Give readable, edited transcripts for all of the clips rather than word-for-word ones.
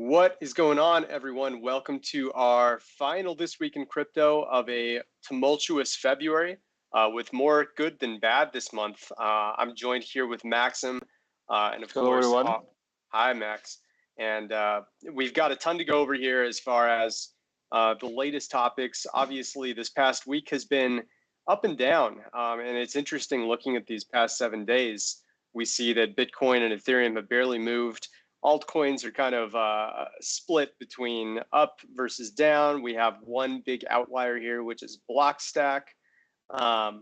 What is going on, everyone? Welcome to our final This Week in Crypto of a tumultuous February with more good than bad this month. I'm joined here with Maxim and of Hello, course, everyone. hi, Max. And we've got a ton to go over here as far as the latest topics. Obviously, this past week has been up and down, and it's interesting looking at these past 7 days. We see that Bitcoin and Ethereum have barely moved. Altcoins are kind of split between up versus down. We have one big outlier here, which is Blockstack. And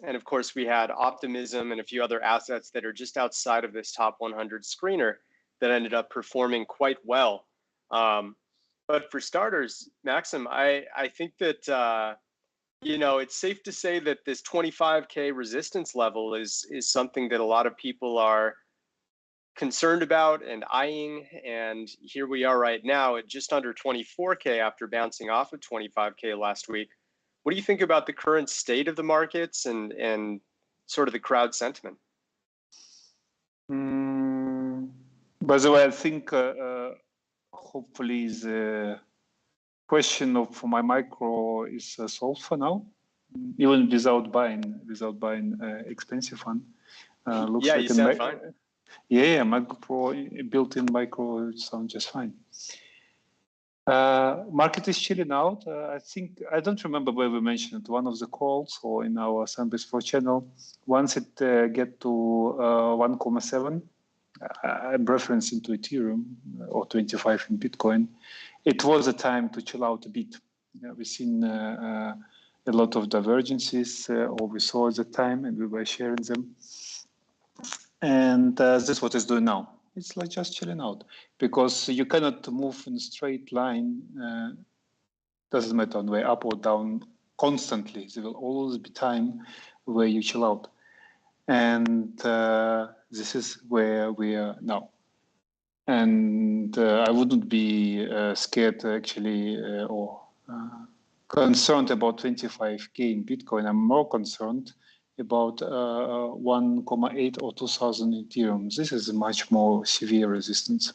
of course, we had Optimism and a few other assets that are just outside of this top 100 screener that ended up performing quite well. But for starters, Maxim, I think that, it's safe to say that this 25K resistance level is something that a lot of people are concerned about and eyeing, and here we are right now at just under 24K after bouncing off of 25K last week. What do you think about the current state of the markets and sort of the crowd sentiment? By the way, I think hopefully the question of my micro is solved for now, even without buying expensive one. Looks like you sound fine. Yeah, Macbook Pro built-in micro sounds just fine. Market is chilling out. I think, I don't remember where we mentioned it, one of the calls or in our Sunbase Pro channel. Once it get to 1.7, I'm referencing to Ethereum or 25 in Bitcoin. It was a time to chill out a bit. We've seen a lot of divergences, or we saw at the time, and we were sharing them. And this is what it's doing now. It's like just chilling out because you cannot move in a straight line. Doesn't matter on the way up or down constantly. There will always be time where you chill out. And this is where we are now. And I wouldn't be scared actually or concerned about 25K in Bitcoin. I'm more concerned about 1.8 or 2,000 Ethereum. This is a much more severe resistance.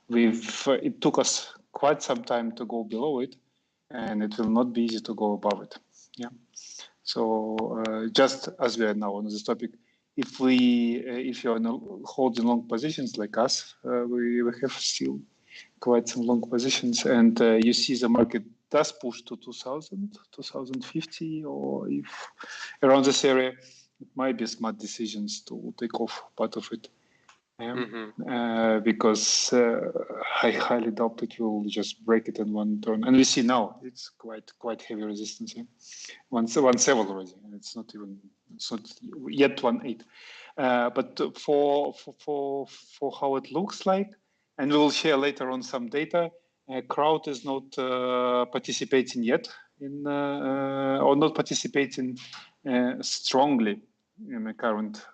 It took us quite some time to go below it, and it will not be easy to go above it. Yeah. So just as we are now on this topic, if you are holding long positions like us, we have still quite some long positions, and you see the market does push to 2,000, 2,050, or if around this area, it might be smart decisions to take off part of it. Because I highly doubt it will just break it in one turn. And we see now it's quite heavy resistance here. 1.7 already. It's not yet 1.8. But for how it looks like, and we will share later on some data. Crowd is not participating yet in or not participating strongly in the current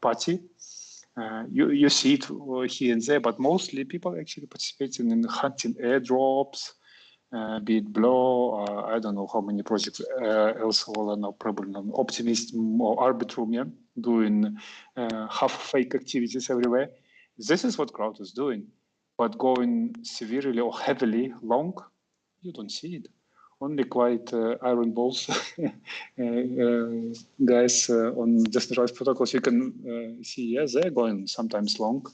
party. You see it here and there, but mostly people actually participating in hunting airdrops, be it Blow, I don't know how many projects else all are now, probably on Optimism or Arbitrum, yeah, doing half fake activities everywhere. This is what crowd is doing. But going severely or heavily long, you don't see it. Only quite iron balls guys on decentralized protocols, you can see, yes, they're going sometimes long.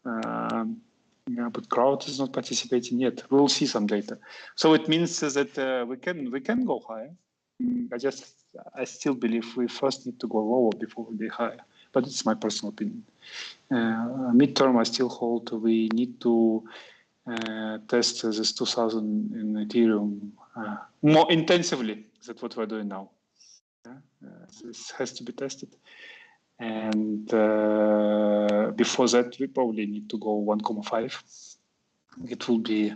Yeah, but crowd is not participating yet. We'll see some data. So it means that we can go higher. I still believe we first need to go lower before we get higher. But it's my personal opinion. Midterm, I still hold we need to test this 2,000 in Ethereum more intensively. That's what we're doing now. This has to be tested. And before that, we probably need to go 1.5. It will be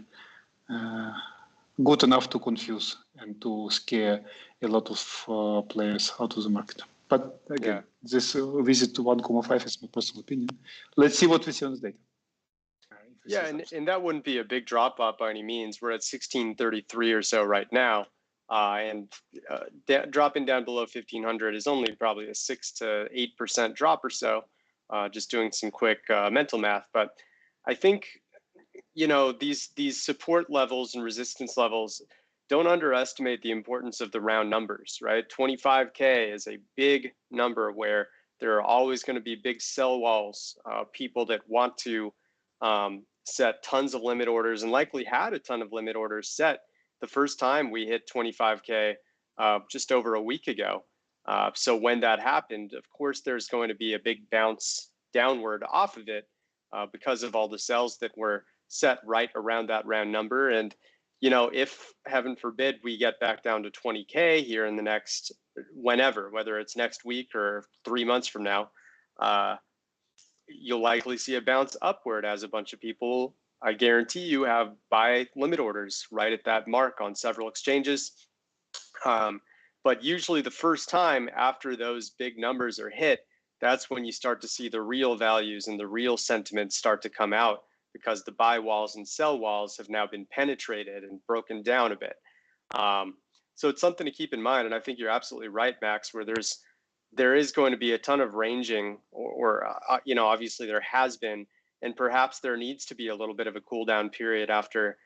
good enough to confuse and to scare a lot of players out of the market. But again, this visit to 1.5 is my personal opinion. Let's see what we see on the data. Yeah, and that wouldn't be a big drop off by any means. We're at 1633 or so right now. And dropping down below 1,500 is only probably a 6 to 8% drop or so, just doing some quick mental math. But I think you know, these support levels and resistance levels, don't underestimate the importance of the round numbers, right? 25K is a big number where there are always going to be big sell walls, people that want to set tons of limit orders, and likely had a ton of limit orders set the first time we hit 25K just over a week ago. So when that happened, of course, there's going to be a big bounce downward off of it because of all the sells that were set right around that round number. And, you know, if heaven forbid we get back down to 20K here in the next, whenever, whether it's next week or 3 months from now, you'll likely see a bounce upward as a bunch of people, I guarantee you, have buy limit orders right at that mark on several exchanges. But usually the first time after those big numbers are hit, that's when you start to see the real values and the real sentiment start to come out, because the buy walls and sell walls have now been penetrated and broken down a bit. So it's something to keep in mind. And I think you're absolutely right, Max, where there is going to be a ton of ranging, or you know, obviously there has been, and perhaps there needs to be a little bit of a cool down period after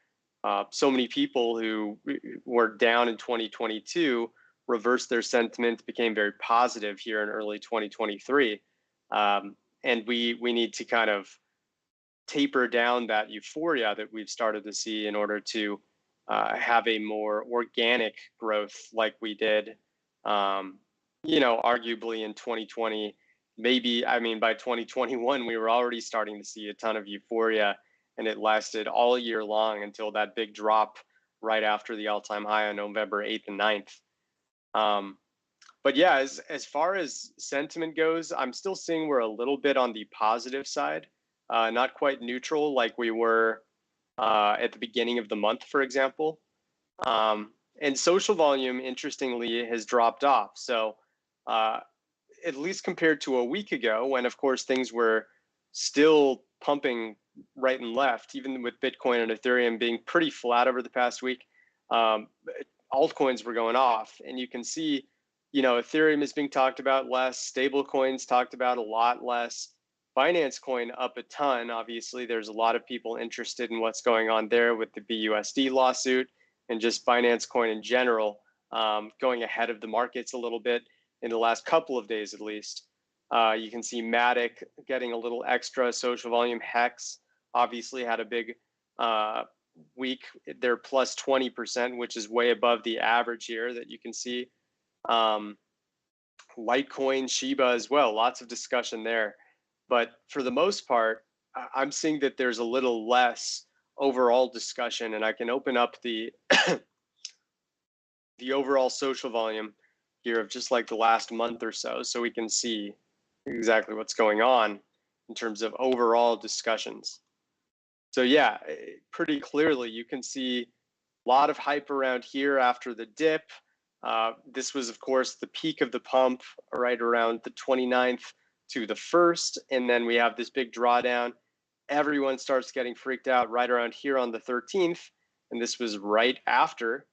so many people who were down in 2022 reversed their sentiment, became very positive here in early 2023. And we need to kind of taper down that euphoria that we've started to see in order to have a more organic growth like we did, you know, arguably in 2020. Maybe, I mean, by 2021, we were already starting to see a ton of euphoria, and it lasted all year long until that big drop right after the all-time high on November 8th and 9th. But yeah, as far as sentiment goes, I'm still seeing we're a little bit on the positive side, not quite neutral like we were at the beginning of the month, for example. And social volume, interestingly, has dropped off. So at least compared to a week ago, when of course things were still pumping right and left, even with Bitcoin and Ethereum being pretty flat over the past week, altcoins were going off. And you can see, you know, Ethereum is being talked about less, stable coins talked about a lot less, Binance Coin up a ton. Obviously, there's a lot of people interested in what's going on there with the BUSD lawsuit, and just Binance Coin in general going ahead of the markets a little bit in the last couple of days at least. You can see Matic getting a little extra social volume. Hex obviously had a big week. They're plus 20%, which is way above the average here that you can see. Litecoin, Shiba as well, lots of discussion there. But for the most part, I'm seeing that there's a little less overall discussion, and I can open up the the overall social volume here of just like the last month or so we can see exactly what's going on in terms of overall discussions. So yeah, pretty clearly you can see a lot of hype around here after the dip. This was, of course, the peak of the pump right around the 29th to the 1st, and then we have this big drawdown. Everyone starts getting freaked out right around here on the 13th, and this was right after,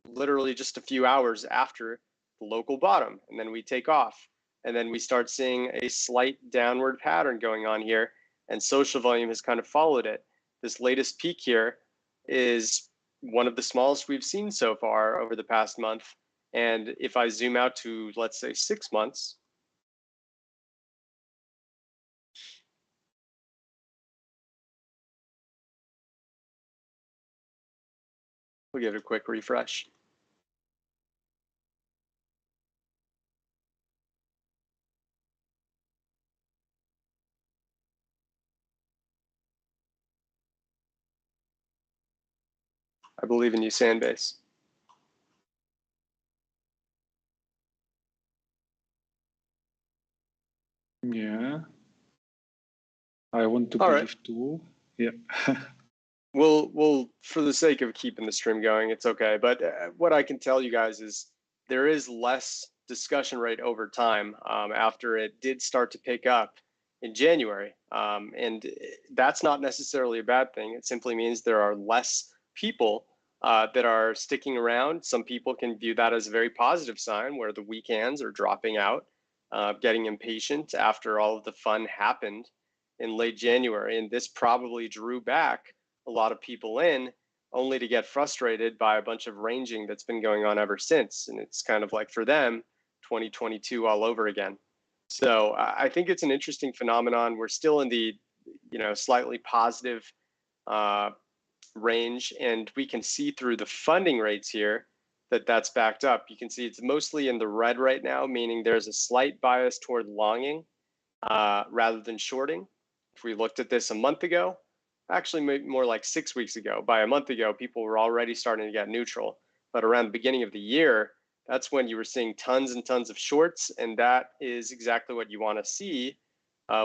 literally just a few hours after the local bottom, and then we take off, and then we start seeing a slight downward pattern going on here, and social volume has kind of followed it. This latest peak here is one of the smallest we've seen so far over the past month, and if I zoom out to, let's say, 6 months, we'll give it a quick refresh. I believe in you, Sandbase. Yeah. I want to All believe right. too. Yeah. We'll, for the sake of keeping the stream going, it's okay. But what I can tell you guys is there is less discussion rate over time after it did start to pick up in January. And that's not necessarily a bad thing. It simply means there are less people that are sticking around. Some people can view that as a very positive sign, where the weak hands are dropping out, getting impatient after all of the fun happened in late January. And this probably drew back a lot of people in, only to get frustrated by a bunch of ranging that's been going on ever since. And it's kind of like, for them, 2022 all over again. So I think it's an interesting phenomenon. We're still in the, slightly positive range, and we can see through the funding rates here that that's backed up. You can see it's mostly in the red right now, meaning there's a slight bias toward longing rather than shorting. If we looked at this a month ago, actually more like 6 weeks ago, by a month ago, people were already starting to get neutral. But around the beginning of the year, that's when you were seeing tons and tons of shorts, and that is exactly what you want to see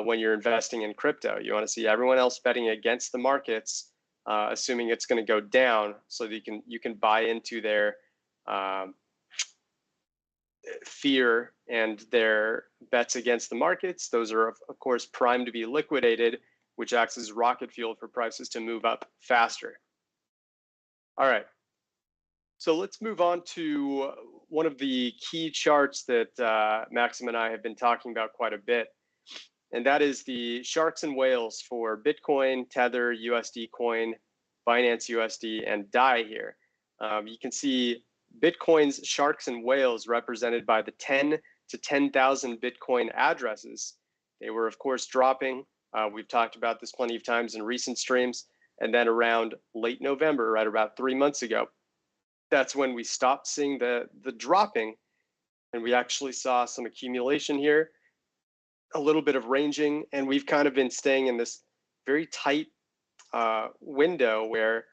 when you're investing in crypto. You want to see everyone else betting against the markets, assuming it's going to go down, so that you can buy into their fear and their bets against the markets. Those are, of course, primed to be liquidated, which acts as rocket fuel for prices to move up faster. All right. So let's move on to one of the key charts that Maxim and I have been talking about quite a bit, and that is the sharks and whales for Bitcoin, Tether, USD Coin, Binance USD, and DAI here. You can see Bitcoin's sharks and whales represented by the 10 to 10,000 Bitcoin addresses. They were, of course, dropping. We've talked about this plenty of times in recent streams. And then around late November, right about 3 months ago, that's when we stopped seeing the dropping, and we actually saw some accumulation here, a little bit of ranging, and we've kind of been staying in this very tight window where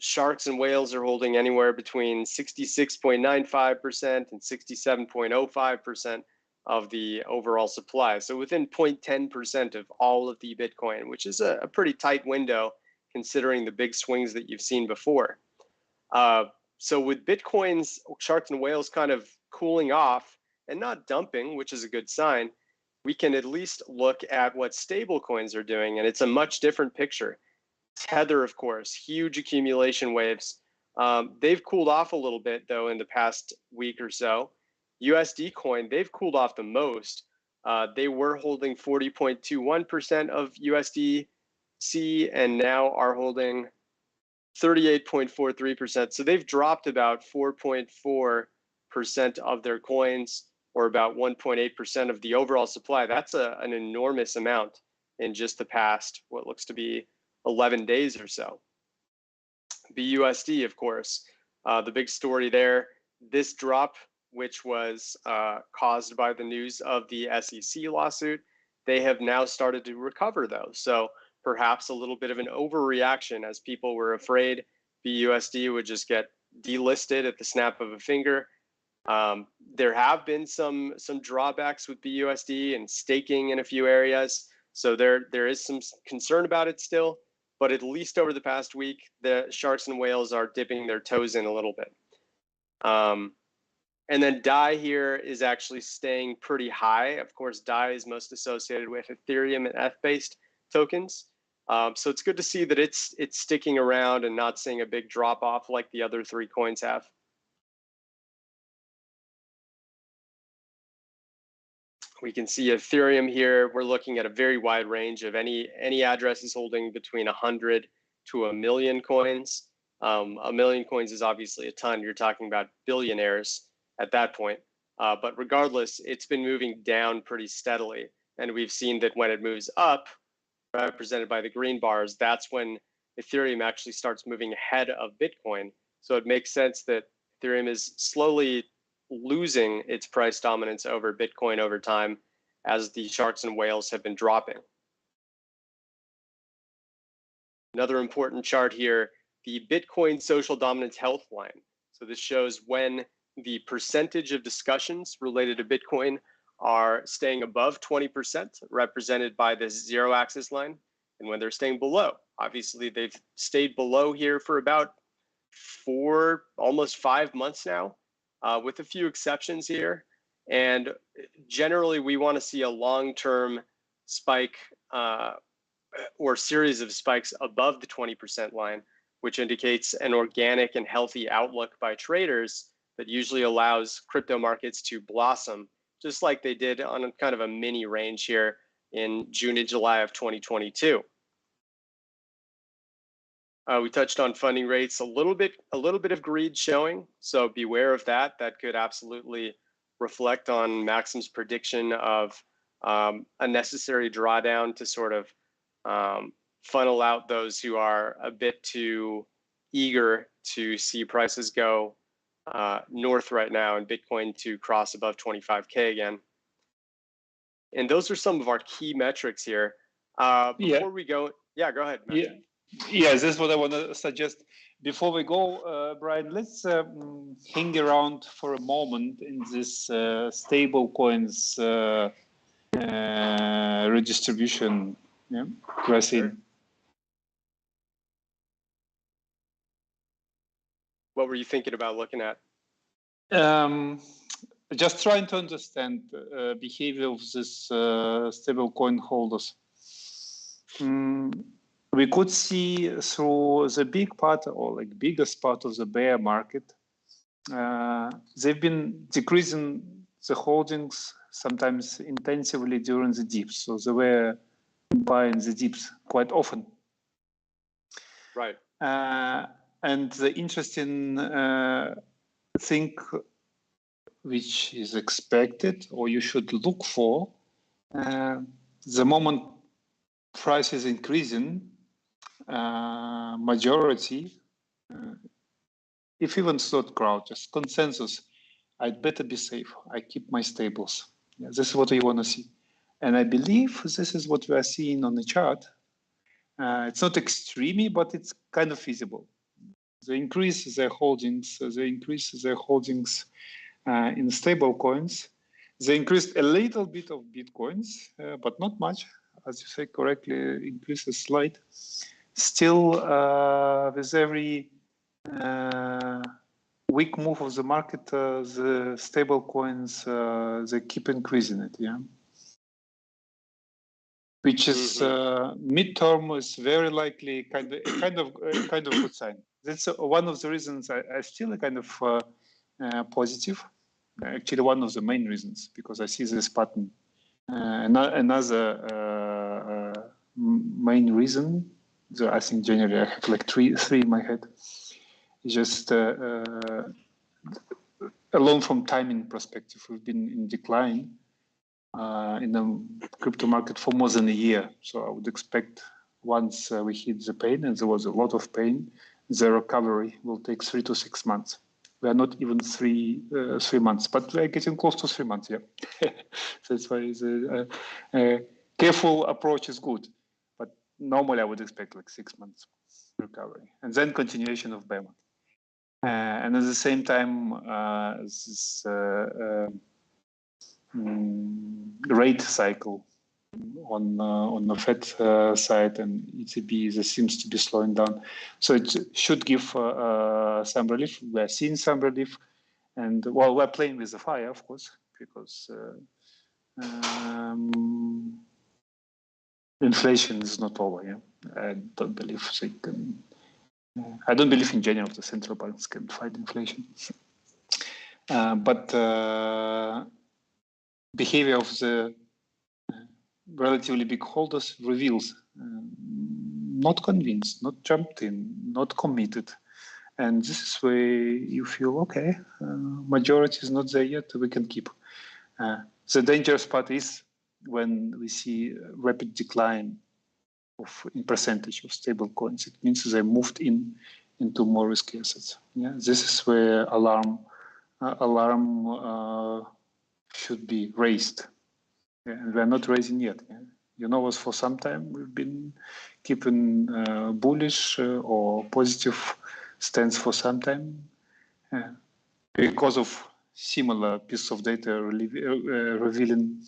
sharks and whales are holding anywhere between 66.95% and 67.05% of the overall supply. So within 0.10% of all of the Bitcoin, which is a pretty tight window considering the big swings that you've seen before. So with Bitcoin's sharks and whales kind of cooling off and not dumping, which is a good sign, we can at least look at what stablecoins are doing, and it's a much different picture. Tether, of course, huge accumulation waves. They've cooled off a little bit, though, in the past week or so. USD Coin, they've cooled off the most. They were holding 40.21% of USDC and now are holding 38.43%. So they've dropped about 4.4% of their coins, or about 1.8% of the overall supply. That's an enormous amount in just the past, what looks to be 11 days or so. BUSD, of course, the big story there, this drop, which was caused by the news of the SEC lawsuit, they have now started to recover, though. So perhaps a little bit of an overreaction, as people were afraid BUSD would just get delisted at the snap of a finger. There have been some drawbacks with BUSD and staking in a few areas, so there is some concern about it still. But at least over the past week, the sharks and whales are dipping their toes in a little bit. And then DAI here is actually staying pretty high. Of course, DAI is most associated with Ethereum and ETH-based tokens. So it's good to see that it's sticking around and not seeing a big drop off like the other three coins have. We can see Ethereum here. We're looking at a very wide range of any addresses holding between 100 to 1 million coins. 1 million coins is obviously a ton. You're talking about billionaires at that point. But regardless, it's been moving down pretty steadily. And we've seen that when it moves up, represented by the green bars, that's when Ethereum actually starts moving ahead of Bitcoin. So it makes sense that Ethereum is slowly losing its price dominance over Bitcoin over time, as the sharks and whales have been dropping. Another important chart here, the Bitcoin social dominance health line. So this shows when the percentage of discussions related to Bitcoin are staying above 20%, represented by this zero axis line, and when they're staying below. Obviously, they've stayed below here for about almost 5 months now, with a few exceptions here. And generally, we want to see a long-term spike or series of spikes above the 20% line, which indicates an organic and healthy outlook by traders that usually allows crypto markets to blossom, just like they did on a kind of a mini range here in June and July of 2022. We touched on funding rates, a little bit of greed showing. So beware of that. That could absolutely reflect on Maxim's prediction of a necessary drawdown to sort of funnel out those who are a bit too eager to see prices go north right now and Bitcoin to cross above 25K again. And those are some of our key metrics here. Before we go, yeah, go ahead, Matt. Yeah, this is what I want to suggest. Before we go, Brian, let's hang around for a moment in this stable coins redistribution. Yeah, Sure. What were you thinking about looking at? Just trying to understand behavior of this stablecoin holders. We could see through the big part or like biggest part of the bear market, they've been decreasing the holdings sometimes intensively during the dips. So they were buying the dips quite often. Right. And the interesting thing which is expected or you should look for, the moment price is increasing, majority, if even it's not crowd, just consensus, I'd better be safe. I keep my stables. Yeah, this is what we want to see. And I believe this is what we are seeing on the chart. It's not extreme, but it's kind of feasible. They increase their holdings. In stable coins. They increased a little bit of Bitcoins, but not much. As you say correctly, increases slight. Still, with every weak move of the market, the stable coins, they keep increasing it, yeah. Which is midterm is very likely kind of good sign. That's one of the reasons I still kind of positive. Actually, one of the main reasons, because I see this pattern. Another main reason, so I think generally I have like three in my head, just alone from timing perspective, we've been in decline in the crypto market for more than a year. So I would expect once we hit the pain, and there was a lot of pain, the recovery will take 3 to 6 months. We are not even 3 months, but we are getting close to 3 months. Yeah, that's why the careful approach is good. But normally, I would expect like 6 months recovery, and then continuation of bear market. And at the same time, this rate cycle on the Fed side and ECB, this seems to be slowing down. So it should give some relief. We're seeing some relief. And well, we're playing with the fire, of course, because inflation is not over. Yeah, I don't believe they can. I don't believe in general the central banks can fight inflation. But behavior of the relatively big holders reveals not convinced, not jumped in, not committed. And this is where you feel, okay, majority is not there yet, we can keep. The dangerous part is when we see rapid decline in percentage of stable coins. It means they moved into more risky assets. Yeah, this is where alarm should be raised. Yeah, and we're not raising yet. Yeah. You know us for some time. We've been keeping bullish or positive stance for some time because of similar piece of data revealing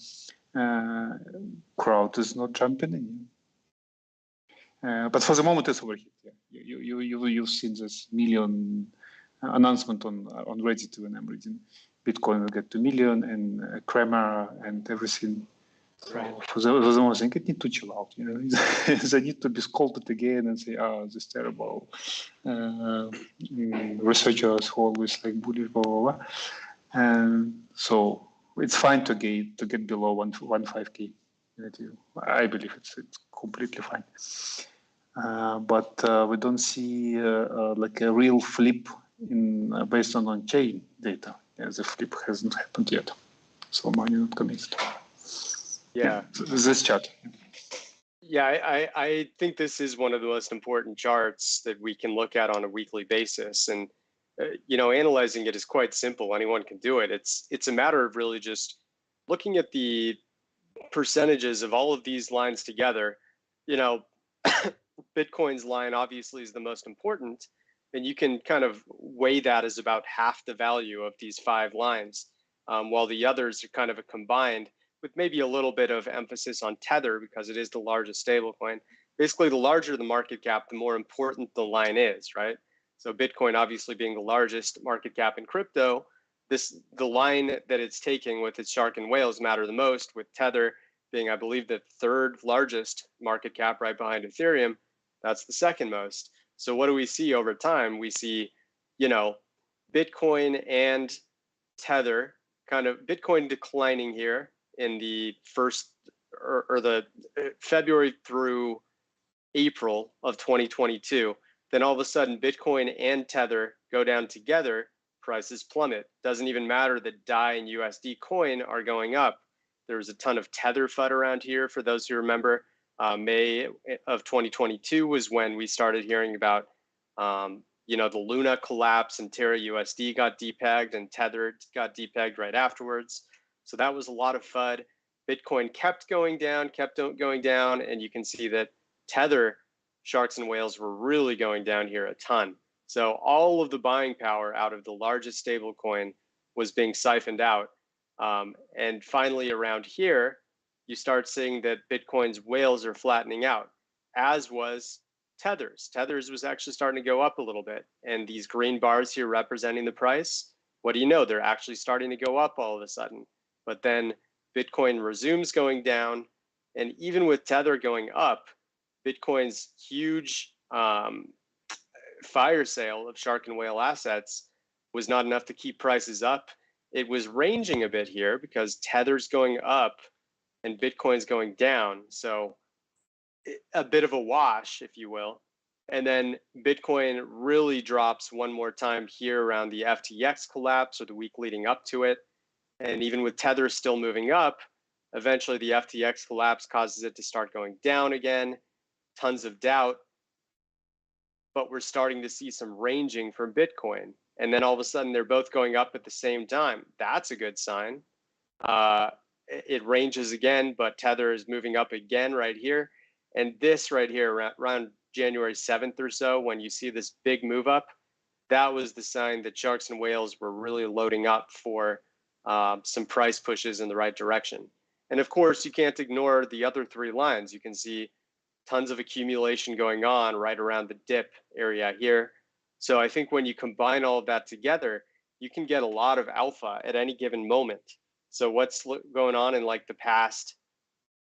crowd is not jumping in. But for the moment, it's overheat. Yeah. You've seen this million announcement on Reddit when I'm reading Bitcoin will get to million and Kramer and everything. Right. For the moment, I think it need to chill out. You know? They need to be scolded again and say, this terrible researchers who always like bullish, blah, blah, blah. And so it's fine to get below 1.5K. I believe it's completely fine. but we don't see like a real flip in based on on-chain data. Yeah, the flip hasn't happened yet, so money not committed. Yeah. This chart. Yeah, I think this is one of the most important charts that we can look at on a weekly basis, and you know, analyzing it is quite simple. Anyone can do it. It's a matter of really just looking at the percentages of all of these lines together. You know, Bitcoin's line obviously is the most important, and you can kind of weigh that as about half the value of these 5 lines, while the others are kind of a combined, with maybe a little bit of emphasis on Tether because it is the largest stablecoin. Basically, the larger the market cap, the more important the line is, right? So Bitcoin obviously being the largest market cap in crypto, the line that it's taking with its shark and whales matter the most, with Tether being, I believe, the 3rd largest market cap right behind Ethereum. That's the 2nd most. So what do we see over time? We see, you know, Bitcoin and Tether, kind of Bitcoin declining here in the first or the February through April of 2022. Then all of a sudden, Bitcoin and Tether go down together, prices plummet. Doesn't even matter that DAI and USD coin are going up. There was a ton of Tether FUD around here. For those who remember, May of 2022 was when we started hearing about, you know, the Luna collapse, and Terra USD got depegged and Tether got depegged right afterwards. So that was a lot of FUD. Bitcoin kept going down, and you can see that Tether, sharks and whales were really going down here a ton. So all of the buying power out of the largest stablecoin was being siphoned out. And finally around here, you start seeing that Bitcoin's whales are flattening out, as was Tether's. Tether's was actually starting to go up a little bit. And these green bars here representing the price, what do you know? They're actually starting to go up all of a sudden. But then Bitcoin resumes going down. And even with Tether going up, Bitcoin's huge fire sale of shark and whale assets was not enough to keep prices up. It was ranging a bit here because Tether's going up and Bitcoin's going down. So a bit of a wash, if you will. And then Bitcoin really drops one more time here around the FTX collapse or the week leading up to it. And even with Tether still moving up, eventually the FTX collapse causes it to start going down again. Tons of doubt. But we're starting to see some ranging from Bitcoin. And then all of a sudden they're both going up at the same time. That's a good sign. It ranges again, but Tether is moving up again right here. And this right here, around January 7th or so, when you see this big move up, that was the sign that sharks and whales were really loading up for some price pushes in the right direction. And of course, you can't ignore the other 3 lines. You can see tons of accumulation going on right around the dip area here. So I think when you combine all of that together, you can get a lot of alpha at any given moment. So what's going on in like the past,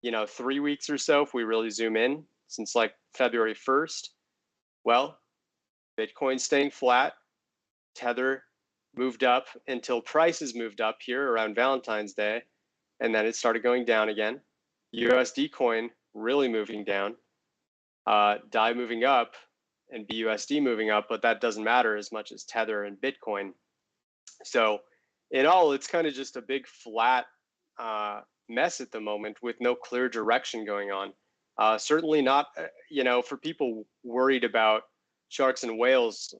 3 weeks or so, if we really zoom in, since like February 1st, well, Bitcoin staying flat, Tether moved up until prices moved up here around Valentine's Day, and then it started going down again. USD coin really moving down, DAI moving up, and BUSD moving up, but that doesn't matter as much as Tether and Bitcoin. So in all, it's kind of just a big flat mess at the moment with no clear direction going on. Certainly not, for people worried about sharks and whales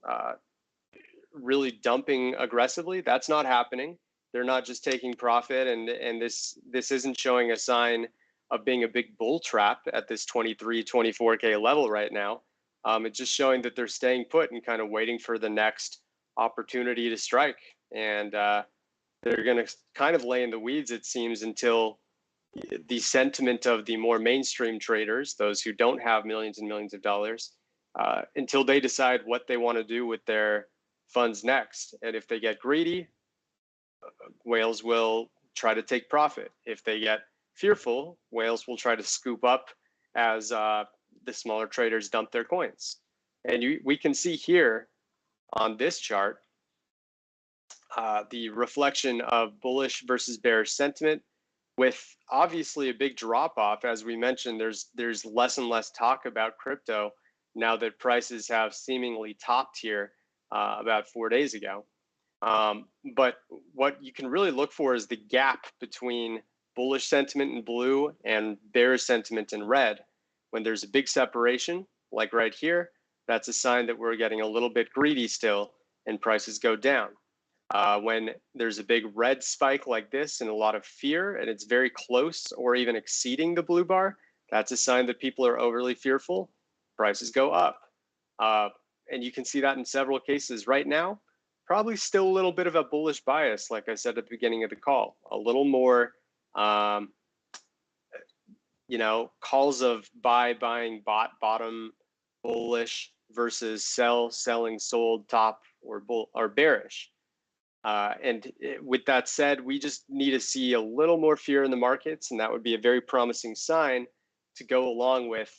really dumping aggressively, that's not happening. They're not just taking profit, and this isn't showing a sign of being a big bull trap at this 23, 24K level right now. It's just showing that they're staying put and kind of waiting for the next opportunity to strike. And they're going to kind of lay in the weeds, it seems, until the sentiment of the more mainstream traders, those who don't have millions and millions of dollars, until they decide what they want to do with their funds next. And if they get greedy, whales will try to take profit. If they get fearful, whales will try to scoop up as the smaller traders dump their coins. And we can see here on this chart the reflection of bullish versus bearish sentiment, with obviously a big drop off. As we mentioned, there's less and less talk about crypto. now that prices have seemingly topped here about 4 days ago. But what you can really look for is the gap between bullish sentiment in blue and bearish sentiment in red. When there's a big separation, like right here, that's a sign that we're getting a little bit greedy still and prices go down. When there's a big red spike like this and a lot of fear and it's very close or even exceeding the blue bar, that's a sign that people are overly fearful, prices go up. And you can see that in several cases right now. Probably still a little bit of a bullish bias, like I said at the beginning of the call. A little more, calls of buy, buying, bottom, bullish versus sell, selling, sold, top, or bearish. With that said, we just need to see a little more fear in the markets, and that would be a very promising sign to go along with,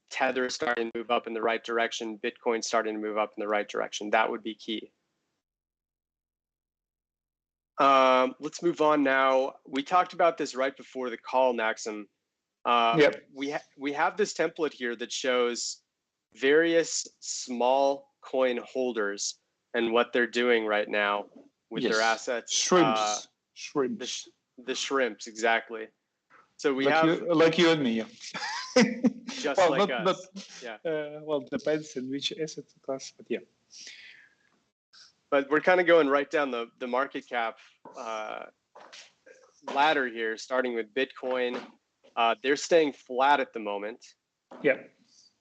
Tether starting to move up in the right direction, Bitcoin starting to move up in the right direction. That would be key. Let's move on now. We talked about this right before the call, Maxim. Yep. We have this template here that shows various small coin holders and what they're doing right now with their assets. Shrimps. The shrimps, exactly. So we like you and me. Just well, like us. Well, depends on which asset class, but yeah. But we're kind of going right down the market cap ladder here, starting with Bitcoin. They're staying flat at the moment. Yeah.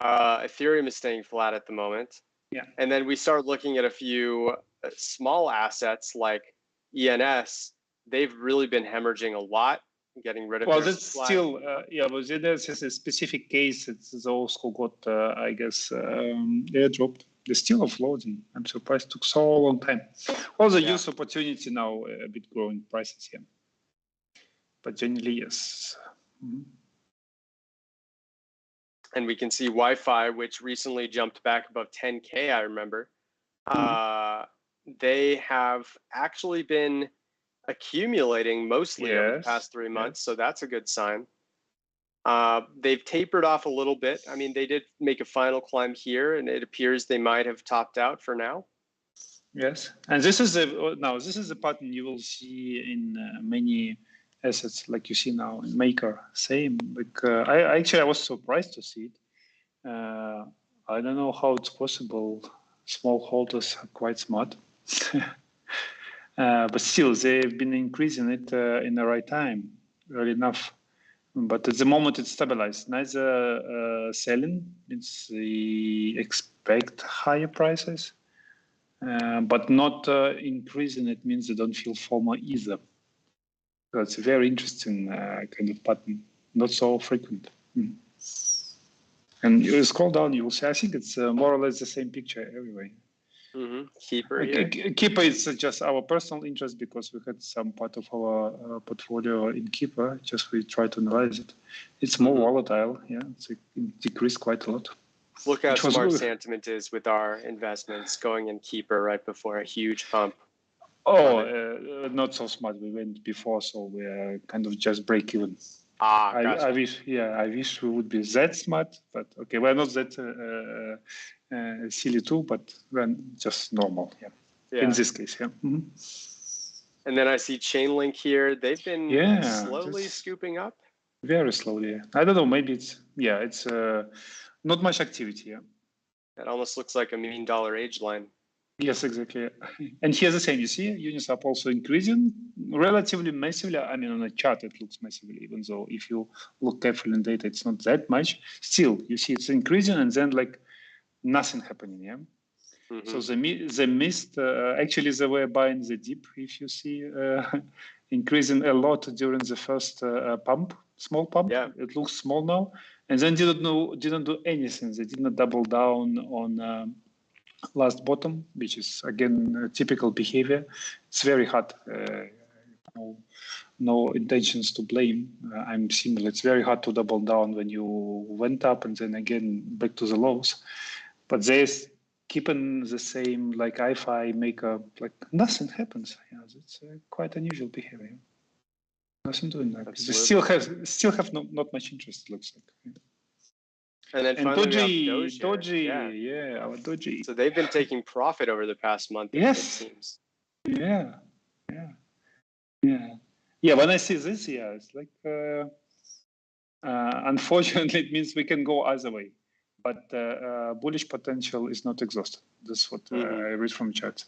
Ethereum is staying flat at the moment. Yeah. And then we start looking at a few small assets like ENS. They've really been hemorrhaging a lot, getting rid of. Well, that's still but ENS is a specific case. It's those who got, I guess, airdropped. They're still offloading. I'm surprised it took so long time. Also, use opportunity now, a bit growing prices here. But generally, yes. Mm-hmm. And we can see Wi-Fi, which recently jumped back above 10K, I remember. They have actually been accumulating mostly over the past 3 months, so that's a good sign. They've tapered off a little bit. I mean, they did make a final climb here, and it appears they might have topped out for now. Yes, and this is a pattern you will see in many assets, like you see now in Maker. Same. Like I was surprised to see it. I don't know how it's possible. Small holders are quite smart. But still, they've been increasing it in the right time, early enough. But at the moment, it's stabilized. Neither selling, means they expect higher prices, but not increasing it means they don't feel FOMO either. So it's a very interesting kind of pattern, not so frequent. And you scroll down, you will see, I think it's more or less the same picture everywhere. Keeper here. Keeper is just our personal interest because we had some part of our portfolio in Keeper. Just we try to analyze it. It's more volatile. Yeah, it decreased quite a lot. Look how smart Santiment is with our investments going in Keeper right before a huge pump. Oh, not so smart. We went before, so we're kind of just break even. Gotcha. I wish we would be that smart, but okay, we're not that silly too, but we're just normal. Yeah. In this case, yeah. And then I see Chainlink here. They've been slowly scooping up. Very slowly. Yeah. I don't know. Maybe it's not much activity. Yeah. That almost looks like a $1 million age line. Yes, exactly. And here's the same. You see, Uniswap also increasing relatively massively. I mean, on a chart, it looks massively, even though if you look carefully in data, it's not that much. Still, you see it's increasing and then like nothing happening. Yeah. So they missed, actually, they were buying the dip, if you see, increasing a lot during the first small pump. Yeah. It looks small now. And then didn't do anything. They did not double down on last bottom, which is again typical behavior. It's very hard. No intentions to blame. I'm similar. It's very hard to double down when you went up and then again back to the lows. But there's keeping the same like IFI Maker, like nothing happens. Yeah, it's quite unusual behavior. Nothing doing that. They still have not much interest. It looks like. And then And finally we have Doji, Yeah. our Doji. So they've been taking profit over the past month, Yes. it seems. Yeah. When I see this, it's like, unfortunately, it means we can go either way. But bullish potential is not exhausted. That's what I read from chat.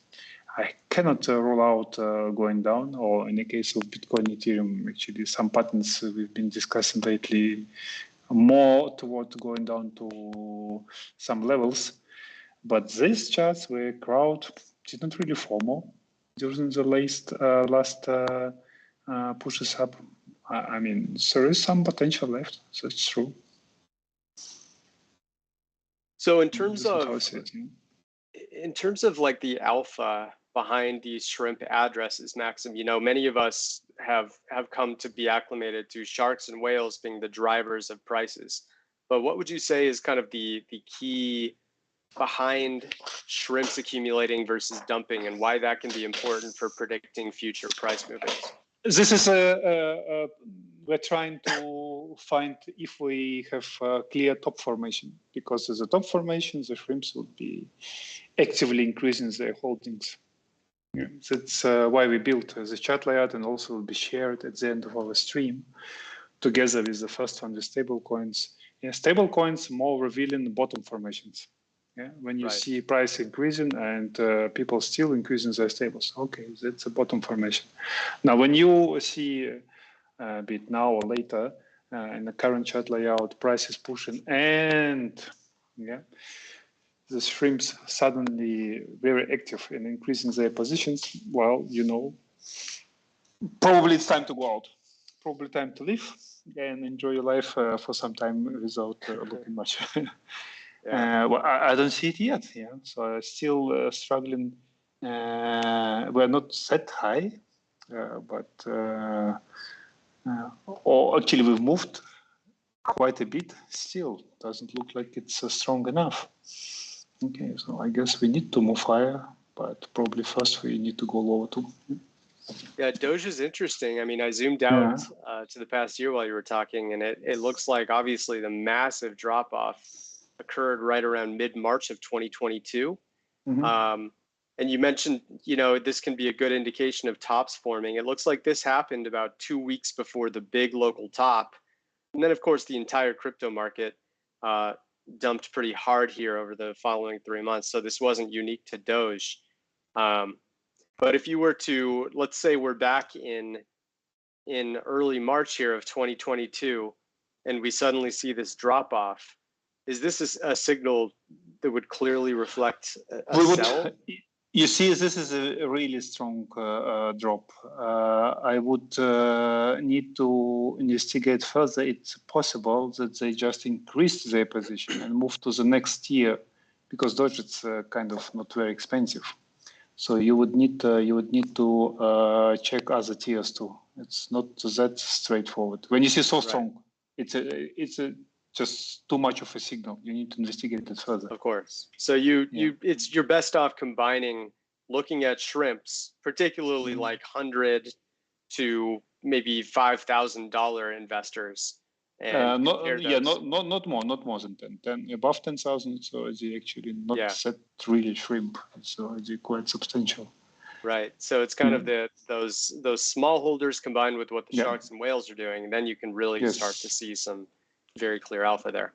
I cannot rule out going down, or in the case of Bitcoin, Ethereum, actually some patterns we've been discussing lately, more toward going down to some levels. But these charts where crowd didn't really formal during the last pushes up. I mean, there is some potential left. That's true. So in terms of like the alpha behind these shrimp addresses, Maxim, many of us have come to be acclimated to sharks and whales being the drivers of prices. But what would you say is kind of the key behind shrimps accumulating versus dumping, and why that can be important for predicting future price movements? This is we're trying to find if we have a clear top formation, because as a top formation, the shrimps would be actively increasing their holdings. That's why we built the chart layout, and also will be shared at the end of our stream together with the first one, the stablecoins. Stablecoins more revealing the bottom formations. When you see price increasing and people still increasing their stables, okay, that's a bottom formation. Now, when you see be it now or later in the current chart layout, price is pushing, and the shrimps suddenly very active in increasing their positions, well, probably it's time to go out. Probably time to leave and enjoy your life for some time without looking much. Well, I don't see it yet. So I'm still struggling. We're not set high, but or actually we've moved quite a bit. Still doesn't look like it's strong enough. Okay, so I guess we need to move higher, but probably first we need to go lower too. Yeah, Doge is interesting. I mean, I zoomed out to the past year while you were talking, and it looks like obviously the massive drop off occurred right around mid-March of 2022. And you mentioned, this can be a good indication of tops forming. It looks like this happened about 2 weeks before the big local top. And then, of course, the entire crypto market dumped pretty hard here over the following 3 months. So this wasn't unique to Doge. But if you were to, let's say we're back in early March here of 2022, and we suddenly see this drop off, is this a signal that would clearly reflect a sell? You see, this is a really strong drop. I would need to investigate further. It's possible that they just increased their position and moved to the next tier, because Doge is kind of not very expensive. So you would need to check other tiers too. It's not that straightforward. When you see so strong, it's just too much of a signal. You need to investigate it further. Of course. So you're best off combining looking at shrimps, particularly like 100 to maybe $5,000 investors. And not more than 10 above 10,000. So it's actually not set really shrimp. So it's quite substantial. Right. So it's kind of those small holders combined with what the sharks and whales are doing, and then you can really start to see some very clear alpha there.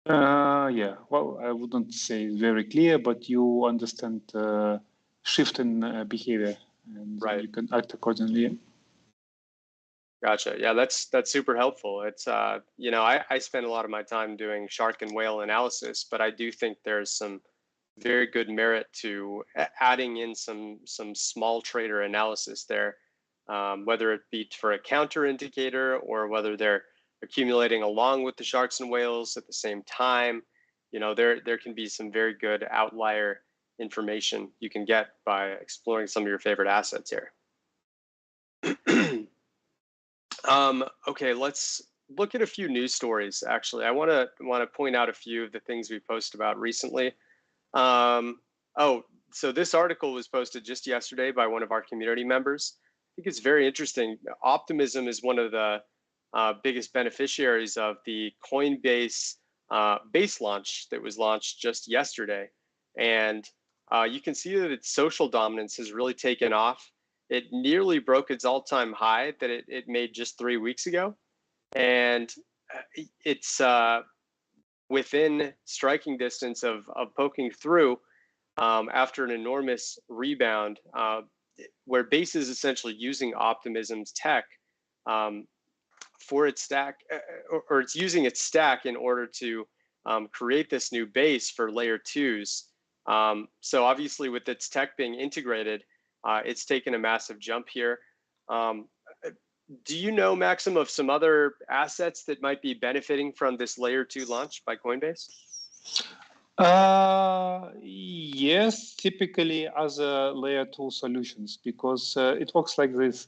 Well, I wouldn't say very clear, but you understand shift in behavior, and you can act accordingly. Gotcha. Yeah, that's super helpful. It's I spend a lot of my time doing shark and whale analysis, but I do think there's some very good merit to adding in some small trader analysis there, whether it be for a counter indicator or whether they're accumulating along with the sharks and whales at the same time. There can be some very good outlier information you can get by exploring some of your favorite assets here. Okay, let's look at a few news stories. Actually, I want to point out a few of the things we posted about recently. So this article was posted just yesterday by one of our community members. I think it's very interesting. Optimism is one of the biggest beneficiaries of the Coinbase base launch that was launched just yesterday. And you can see that its social dominance has really taken off. It nearly broke its all-time high that it made just 3 weeks ago. And it's within striking distance of poking through after an enormous rebound where Base is essentially using Optimism's tech for its stack, or it's using its stack in order to create this new base for layer 2s. So obviously with its tech being integrated, it's taken a massive jump here. Do you know, Maxim, of some other assets that might be benefiting from this layer 2 launch by Coinbase? Yes, typically as a layer 2 solutions, because it works like this.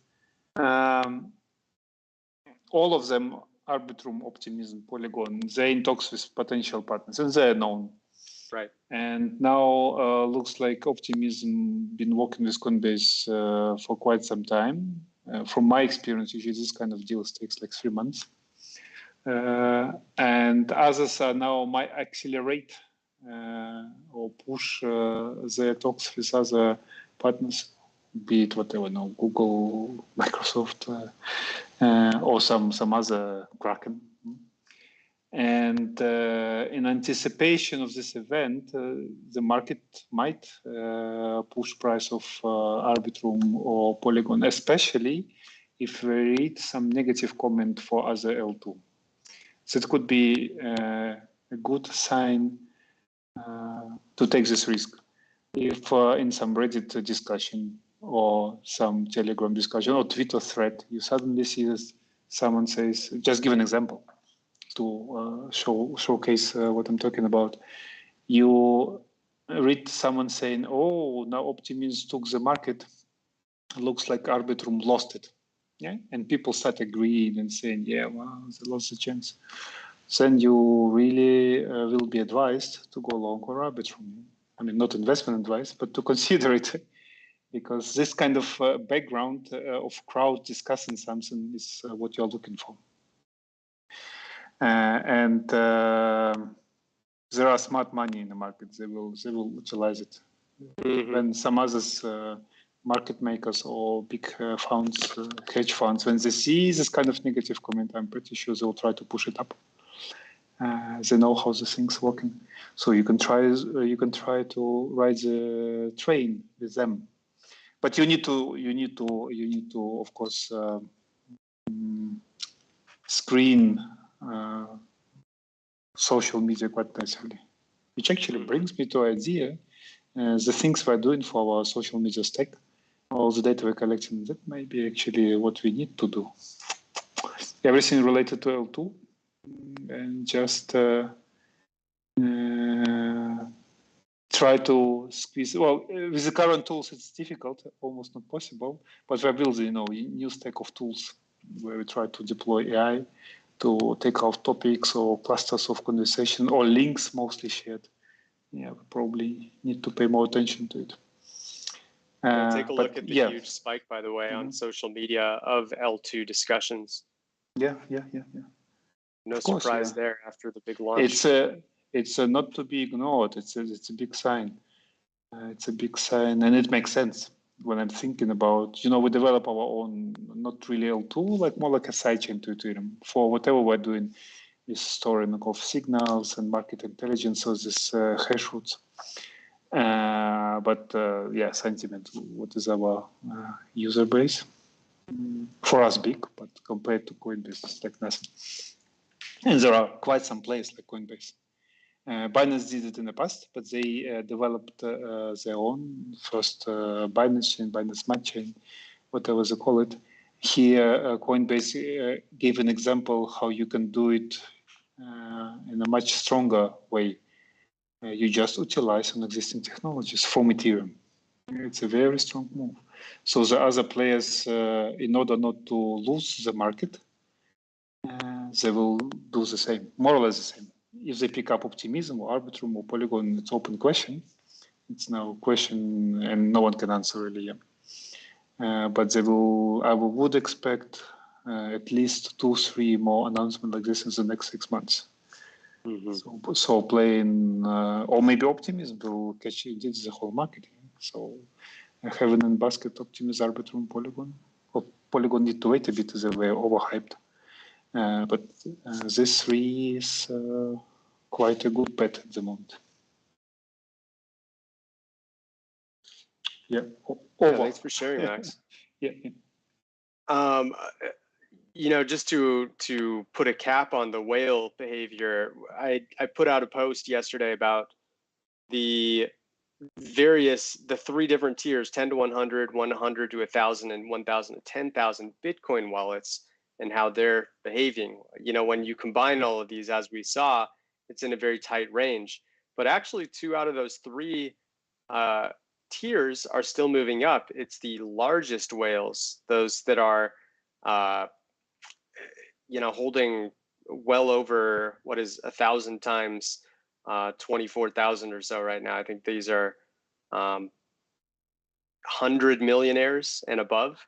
All of them, Arbitrum, Optimism, Polygon, they're in talks with potential partners, and they're known. Right. And now looks like Optimism been working with Coinbase for quite some time. From my experience, usually this kind of deals takes like 3 months. And others are now might accelerate or push their talks with other partners, be it whatever, no, Google, Microsoft, or some other Kraken. And in anticipation of this event, the market might push price of Arbitrum or Polygon, especially if we read some negative comment for other L2. So it could be a good sign to take this risk. If in some Reddit discussion or some Telegram discussion or Twitter thread, you suddenly see this, someone says, just give an example to showcase what I'm talking about. You read someone saying, oh, now Optimism took the market. Looks like Arbitrum lost it. Yeah, and people start agreeing and saying, yeah, wow, they lost the chance. Then you really will be advised to go long or Arbitrum. I mean, not investment advice, but to consider it, because this kind of background of crowd discussing something is what you're looking for. And there are smart money in the market. They will utilize it. Mm-hmm. When some others, market makers or big funds, hedge funds, when they see this kind of negative comment, I'm pretty sure they will try to push it up. They know how the thing's working, so you can try to ride the train with them, but you need to of course screen social media quite nicely, which actually brings me to an idea. The things we're doing for our social media stack, all the data we're collecting, that might be actually what we need to do. Everything related to L2, and just try to squeeze. Well, with the current tools, it's difficult, almost not possible. But we're building, a new stack of tools where we try to deploy AI to take out topics or clusters of conversation or links mostly shared. Yeah, we probably need to pay more attention to it. Take a look at the huge spike, by the way, on social media of L2 discussions. Yeah. No surprise there after the big launch. It's not to be ignored. It's a big sign. It's a big sign, and it makes sense when I'm thinking about. We develop our own, not really L2, like more like a sidechain to Ethereum for whatever we're doing, is storing of signals and market intelligence, so this hash roots. But Santiment, what is our user base? For us, big, but compared to Coinbase, it's like nothing. And there are quite some players like Coinbase. Binance did it in the past, but they developed their own first Binance chain, Binance Smart Chain, whatever they call it. Here, Coinbase gave an example how you can do it in a much stronger way. You just utilize an existing technologies from Ethereum. It's a very strong move. So the other players, in order not to lose the market, they will do the same, more or less the same. If they pick up Optimism or Arbitrum or Polygon, it's open question. It's now a question and no one can answer really yet. But I would expect at least 2-3 more announcements like this in the next 6 months. So playing or maybe optimism will catch the whole market. So having in basket optimism, Arbitrum, Polygon. Or Polygon need to wait a bit; they were overhyped. But this three is quite a good bet at the moment. Yeah. Thanks for sharing, Max. Yeah. You know, just to put a cap on the whale behavior, I put out a post yesterday about the three different tiers, 10 to 100, 100 to 1,000, and 1,000 to 10,000 Bitcoin wallets, and how they're behaving. You know, when you combine all of these, as we saw, it's in a very tight range. But actually, 2 out of those 3 tiers are still moving up. It's the largest whales, those that are, you know, holding well over what is 1,000 times 24,000 or so right now. I think these are 100 millionaires and above.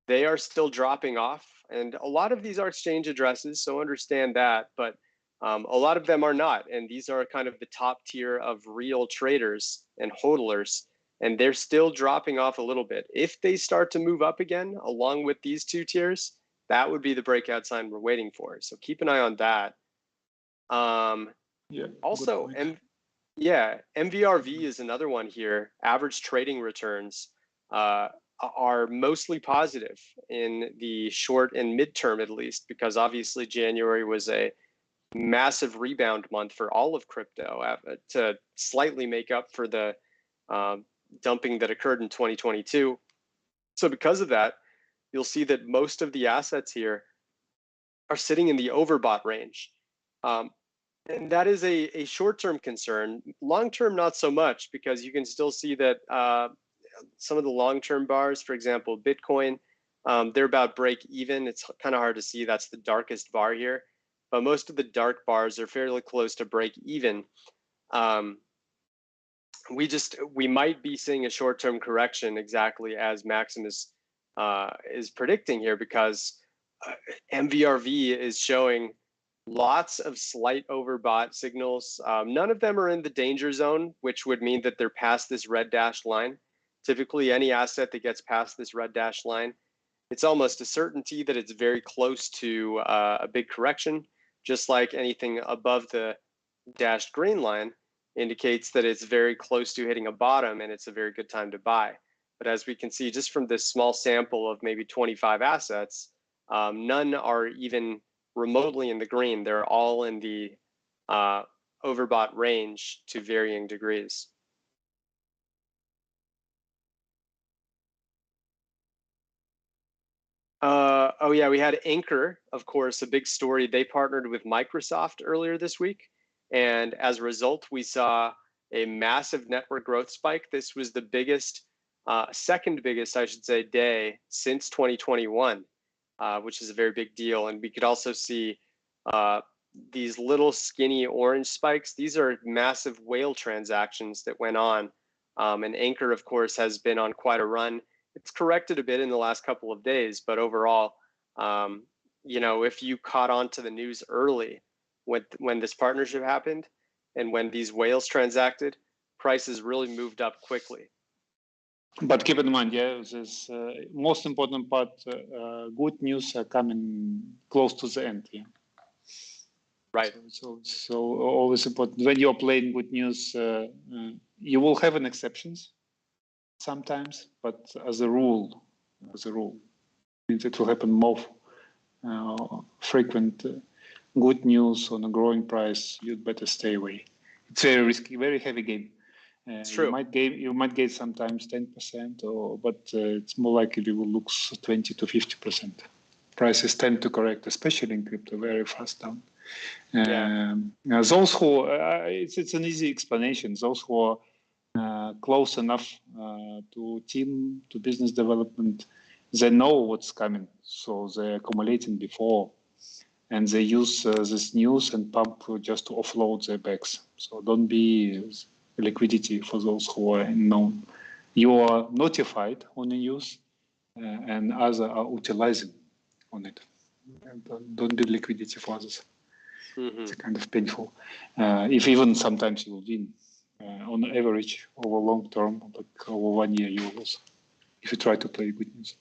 They are still dropping off, and a lot of these are exchange addresses, so understand that, but a lot of them are not, and these are kind of the top tier of real traders and hodlers, and they're still dropping off a little bit. If they start to move up again, along with these 2 tiers, that would be the breakout sign we're waiting for. So keep an eye on that. Yeah. Also, MVRV is another one here. Average trading returns are mostly positive in the short and midterm, at least, because obviously January was a massive rebound month for all of crypto to slightly make up for the dumping that occurred in 2022. So because of that, you'll see that most of the assets here are sitting in the overbought range. And that is a short-term concern. Long-term, not so much, because you can still see that some of the long-term bars, for example, Bitcoin, they're about break even. It's kind of hard to see. That's the darkest bar here. But most of the dark bars are fairly close to break even. We might be seeing a short-term correction, exactly as Maximus is predicting here, because MVRV is showing lots of slight overbought signals. None of them are in the danger zone, which would mean that they're past this red dashed line. Typically, any asset that gets past this red dashed line, it's almost a certainty that it's very close to a big correction. Just like anything above the dashed green line indicates that it's very close to hitting a bottom and it's a very good time to buy. But as we can see, just from this small sample of maybe 25 assets, none are even remotely in the green. They're all in the overbought range to varying degrees. Oh yeah, we had ANKR, of course, a big story. They partnered with Microsoft earlier this week, and as a result, we saw a massive network growth spike. This was the biggest, second biggest, I should say, day since 2021, which is a very big deal. And we could also see these little skinny orange spikes. These are massive whale transactions that went on. And ANKR, of course, has been on quite a run. It's corrected a bit in the last couple of days, but overall, you know, if you caught on to the news early when this partnership happened and when these whales transacted, prices really moved up quickly. But keep in mind, yeah, this most important part, good news are coming close to the end. Yeah. Right. So always important. When you're playing good news, you will have an exceptions sometimes, but as a rule, it will happen more frequent. Good news on a growing price, you'd better stay away. It's very risky, very heavy game. It's true. You might get sometimes 10%, but it's more likely you will lose 20 to 50%. Prices tend to correct, especially in crypto, very fast down. Those who it's an easy explanation. Those who are close enough to team, to business development, they know what's coming, so they're accumulating before, and they use this news and pump just to offload their bags. So don't be liquidity for those who are unknown. You are notified on the news, and others are utilizing on it. And don't be liquidity for others. It's a kind of painful. If even sometimes you will win, on average over long term, like over 1 year, you will lose if you try to play good news.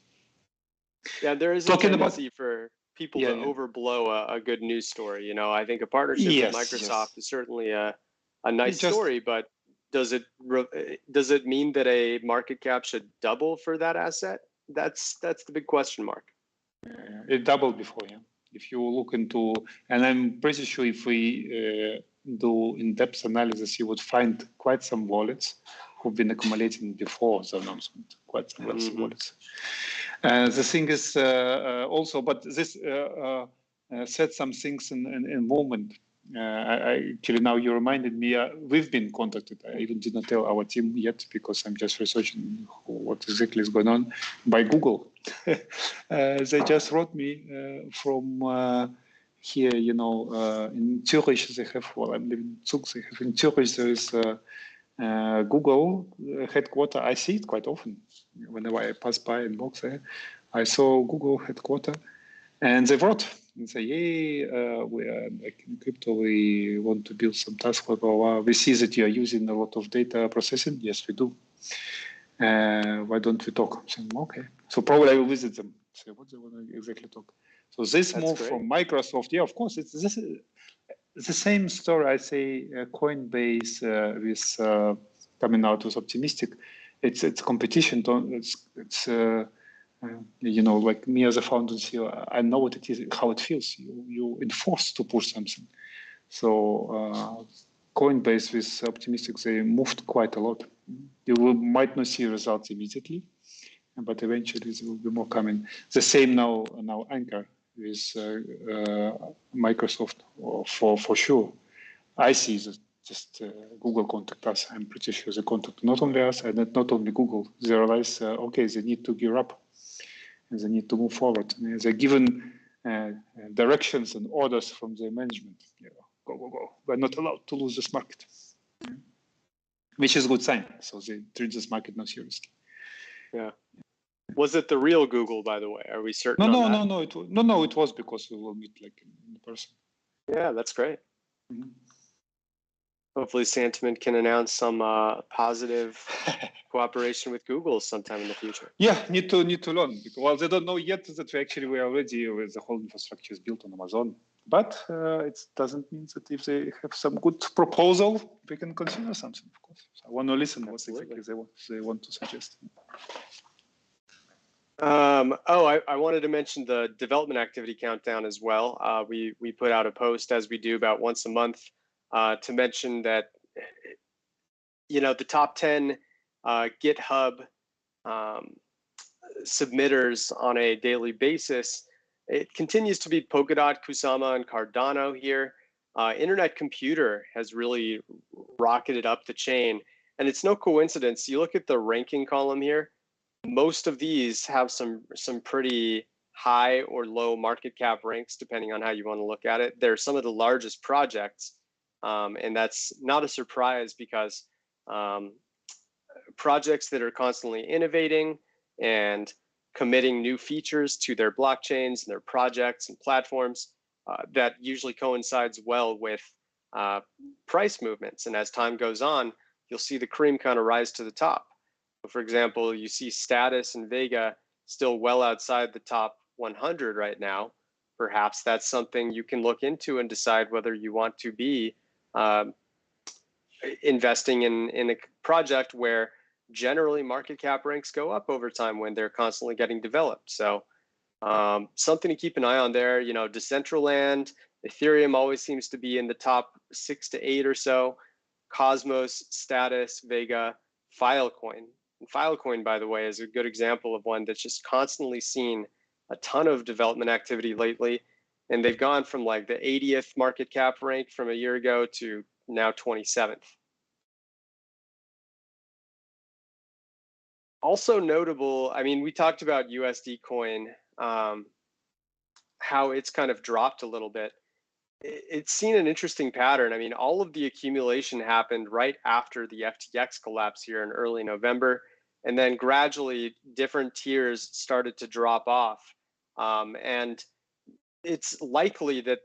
Yeah, there is a tendency for people to overblow a good news story. You know, I think a partnership with Microsoft is certainly a nice story, but does it mean that a market cap should double for that asset? That's the big question mark. It doubled before, yeah. If you look into, and I'm pretty sure if we do in-depth analysis, you would find quite some wallets who've been accumulating before the announcement, quite some wallets. The thing is also, but this said some things in moment. Actually, now you reminded me, we've been contacted. I even did not tell our team yet because I'm just researching what exactly is going on by Google. They just wrote me from here, you know, in Zurich, they have, well, I'm living in Zug, they have in Zurich, there is Google headquarter. I see it quite often. Whenever I pass by and walk there, I saw Google headquarter, and they wrote and say, "Hey, we are like in crypto. We want to build some task force. We see that you are using a lot of data processing. Yes, we do. Why don't we talk?" I'm saying, okay. So probably I will visit them. Say what they want to exactly talk. So this move from Microsoft, yeah, of course, it's the same story. I say Coinbase with coming out with optimistic. It's competition. It's you know, like me as a founder here, I know what it is, how it feels. You enforced to push something. So Coinbase with optimistic, they moved quite a lot. You might not see results immediately, but eventually there will be more coming. The same now ANKR with Microsoft for sure. I see that just Google contact us. I'm pretty sure they contact not only us and not only Google. They realize, okay, they need to gear up and they need to move forward. And they're given directions and orders from their management. You know, go. We're not allowed to lose this market, which is a good sign. So they treat this market now seriously. Yeah. Was it the real Google, by the way? Are we certain? No. It was because we will meet like in person. Yeah, that's great. Hopefully, Santiment can announce some positive cooperation with Google sometime in the future. Yeah, need to learn because well, they don't know yet that we are already with the whole infrastructure is built on Amazon. But it doesn't mean that if they have some good proposal, we can consider something. Of course, so I want to listen what exactly they want to suggest. I wanted to mention the development activity countdown as well. We put out a post as we do about once a month to mention that, you know, the top 10 GitHub submitters on a daily basis. It continues to be Polkadot, Kusama, and Cardano here. Internet Computer has really rocketed up the chain, and it's no coincidence. You look at the ranking column here. Most of these have some pretty high or low market cap ranks, depending on how you want to look at it. They're some of the largest projects, and that's not a surprise because projects that are constantly innovating and committing new features to their blockchains and their projects and platforms, that usually coincides well with price movements. And as time goes on, you'll see the cream kind of rise to the top. For example, you see Status and Vega still well outside the top 100 right now. Perhaps that's something you can look into and decide whether you want to be investing in a project where generally market cap ranks go up over time when they're constantly getting developed. So something to keep an eye on there. You know, Decentraland, Ethereum always seems to be in the top 6 to 8 or so. Cosmos, Status, Vega, Filecoin. And Filecoin, by the way, is a good example of one that's just constantly seen a ton of development activity lately. And they've gone from like the 80th market cap rank from a year ago to now 27th. Also notable, I mean, we talked about USD coin, how it's kind of dropped a little bit. It's seen an interesting pattern. I mean, all of the accumulation happened right after the FTX collapse here in early November. And then gradually different tiers started to drop off. And it's likely that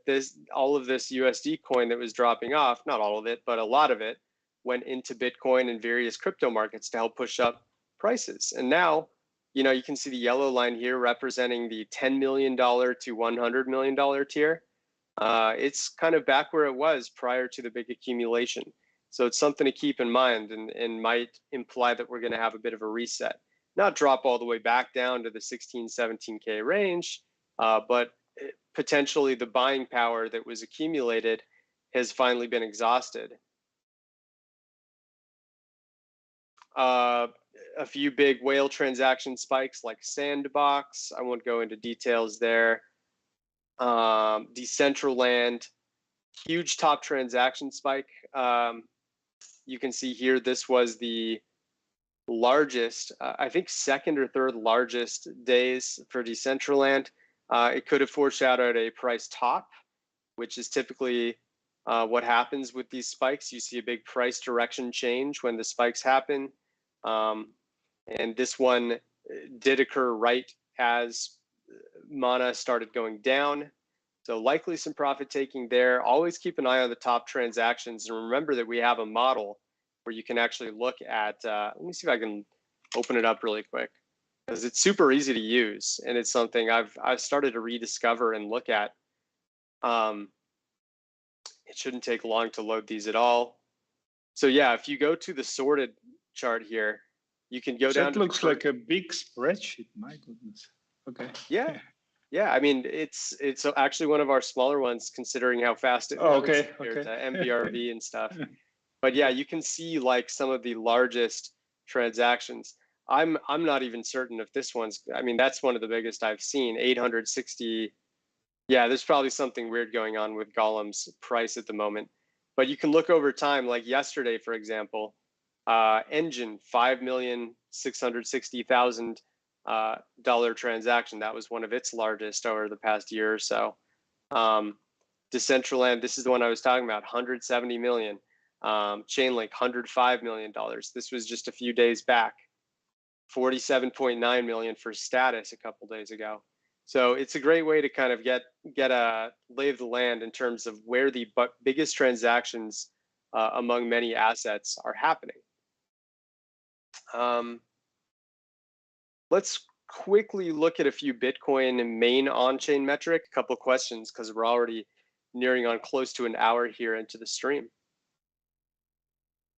all of this USD coin that was dropping off, not all of it, but a lot of it, went into Bitcoin and various crypto markets to help push up prices. And now, you know, you can see the yellow line here representing the $10 million to $100 million tier. It's kind of back where it was prior to the big accumulation. So it's something to keep in mind, and might imply that we're going to have a bit of a reset. Not drop all the way back down to the 16, 17K range, but potentially the buying power that was accumulated has finally been exhausted. A few big whale transaction spikes like Sandbox. I won't go into details there. Decentraland, huge top transaction spike. You can see here, this was the largest, I think second or third largest days for Decentraland. It could have foreshadowed a price top, which is typically what happens with these spikes. You see a big price direction change when the spikes happen. And this one did occur right as mana started going down. So likely some profit taking there. Always keep an eye on the top transactions, and remember that we have a model where you can actually look at, let me see if I can open it up really quick, because it's super easy to use, and it's something I've started to rediscover and look at. It shouldn't take long to load these at all. So yeah, if you go to the sorted chart here, you can go down. That looks like a big spreadsheet. My goodness. Okay. Yeah. Yeah, I mean, it's actually one of our smaller ones, considering how fast it loads compared to MBRV and stuff. But yeah, you can see like some of the largest transactions. I'm not even certain if this one's, I mean, that's one of the biggest I've seen, 860. Yeah, there's probably something weird going on with Golem's price at the moment. But you can look over time, like yesterday, for example, Engine, 5,660,000 dollar transaction. That was one of its largest over the past year or so. Decentraland, this is the one I was talking about, 170 million. Chainlink, $105 million. This was just a few days back. 47.9 million for Status a couple days ago. So it's a great way to kind of get a lay of the land in terms of where the biggest transactions among many assets are happening. Let's quickly look at a few Bitcoin main on-chain metric, a couple of questions, because we're already nearing on close to an hour here into the stream.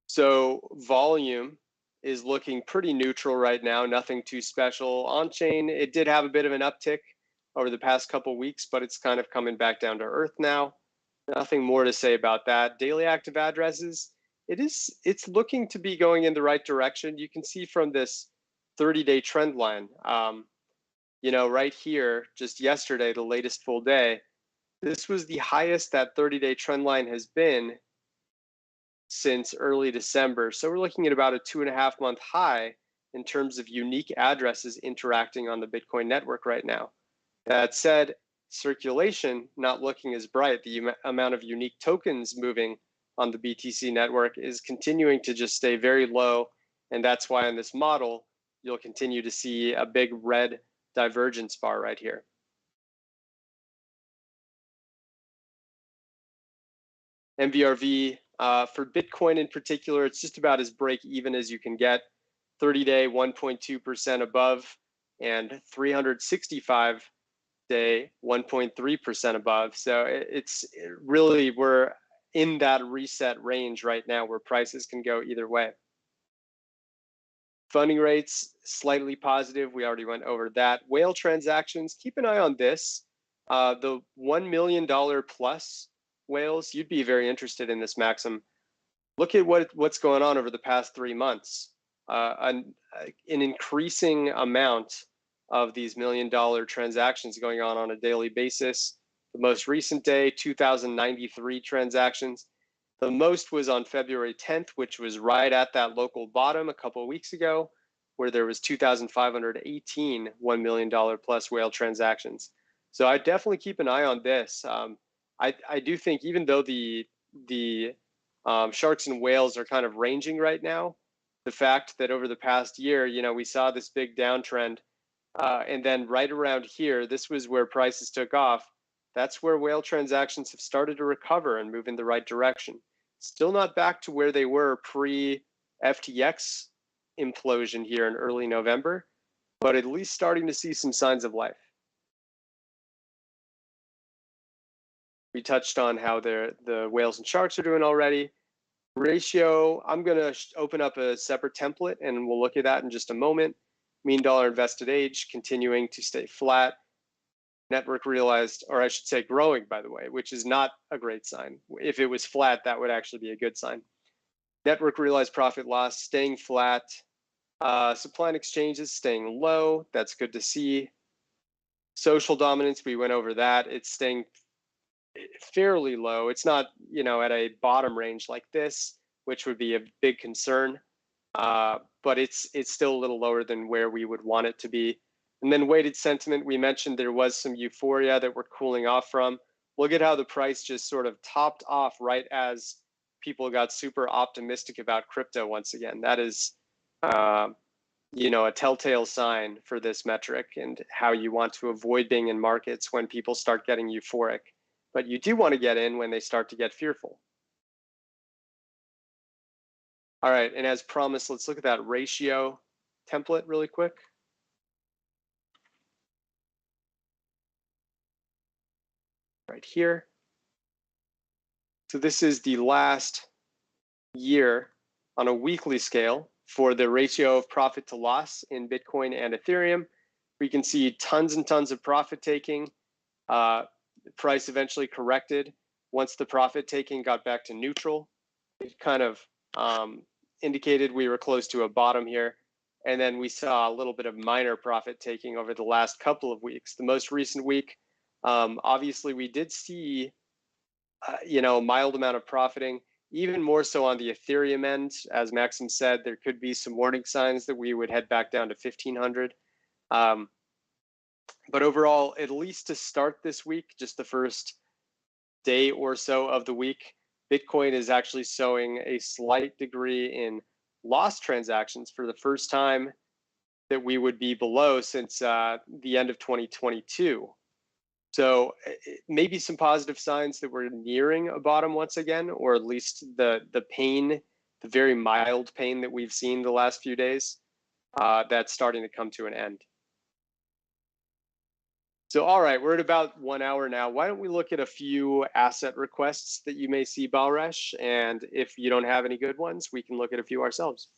So volume is looking pretty neutral right now, nothing too special. On-chain, it did have a bit of an uptick over the past couple of weeks, but it's kind of coming back down to earth now. Nothing more to say about that. Daily active addresses, it's looking to be going in the right direction. You can see from this 30-day trend line, you know, right here, just yesterday, the latest full day, this was the highest that 30-day trend line has been since early December. So we're looking at about a 2.5-month high in terms of unique addresses interacting on the Bitcoin network right now. That said, circulation not looking as bright. The amount of unique tokens moving on the BTC network is continuing to just stay very low. And that's why in this model, you'll continue to see a big red divergence bar right here. MVRV, for Bitcoin in particular, it's just about as break even as you can get. 30-day 1.2% above, and 365-day 1.3% above. So it's really, we're in that reset range right now where prices can go either way. Funding rates, slightly positive. We already went over that. Whale transactions, keep an eye on this. The $1 million plus whales, you'd be very interested in this, Maxim. Look at what's going on over the past 3 months. An increasing amount of these $1 million transactions going on a daily basis. The most recent day, 2,093 transactions. The most was on February 10th, which was right at that local bottom a couple of weeks ago, where there was 2,518 $1 million plus whale transactions. So I definitely keep an eye on this. I do think, even though the sharks and whales are kind of ranging right now, the fact that over the past year, you know, we saw this big downtrend, and then right around here, this was where prices took off. That's where whale transactions have started to recover and move in the right direction. Still not back to where they were pre-FTX implosion here in early November, but at least starting to see some signs of life. We touched on how the whales and sharks are doing already. Ratio, I'm going to open up a separate template and we'll look at that in just a moment. Mean dollar invested age continuing to stay flat. Network realized, or I should say growing, by the way, which is not a great sign. If it was flat, that would actually be a good sign. Network realized profit loss staying flat. Supply and exchanges staying low. That's good to see. Social dominance, we went over that. It's staying fairly low. It's not, at a bottom range like this, which would be a big concern. But it's still a little lower than where we would want it to be. And then weighted sentiment, we mentioned there was some euphoria that we're cooling off from. Look at how the price just sort of topped off right as people got super optimistic about crypto once again. That is, a telltale sign for this metric and how you want to avoid being in markets when people start getting euphoric. But you do want to get in when they start to get fearful. All right, and as promised, let's look at that ratio template really quick. Right here. So this is the last year on a weekly scale for the ratio of profit to loss in Bitcoin and Ethereum. We can see tons and tons of profit taking. The price eventually corrected once the profit taking got back to neutral. It kind of indicated we were close to a bottom here. And then we saw a little bit of minor profit taking over the last couple of weeks. The most recent week, obviously we did see, a mild amount of profiting, even more so on the Ethereum end. As Maxim said, there could be some warning signs that we would head back down to 1,500. But overall, at least to start this week, just the first day or so of the week, Bitcoin is actually showing a slight degree in loss transactions for the first time that we would be below since the end of 2022. So maybe some positive signs that we're nearing a bottom once again, or at least the pain, the very mild pain that we've seen the last few days, that's starting to come to an end. So, all right, we're at about 1 hour now. Why don't we look at a few asset requests that you may see, Balresh? And if you don't have any good ones, we can look at a few ourselves.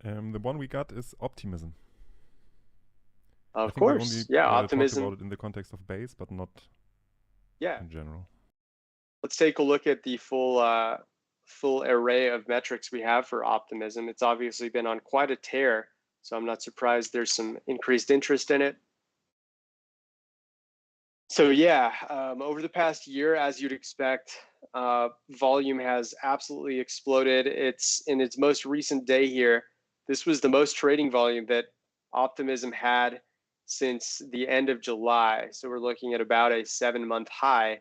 The one we got is optimism. Of course, yeah, optimism. Talked about it in the context of base, but not in general. Let's take a look at the full array of metrics we have for optimism. It's obviously been on quite a tear, so I'm not surprised there's some increased interest in it. So yeah, over the past year, as you'd expect, volume has absolutely exploded. It's in its most recent day here. This was the most trading volume that optimism had since the end of July. So we're looking at about a 7-month high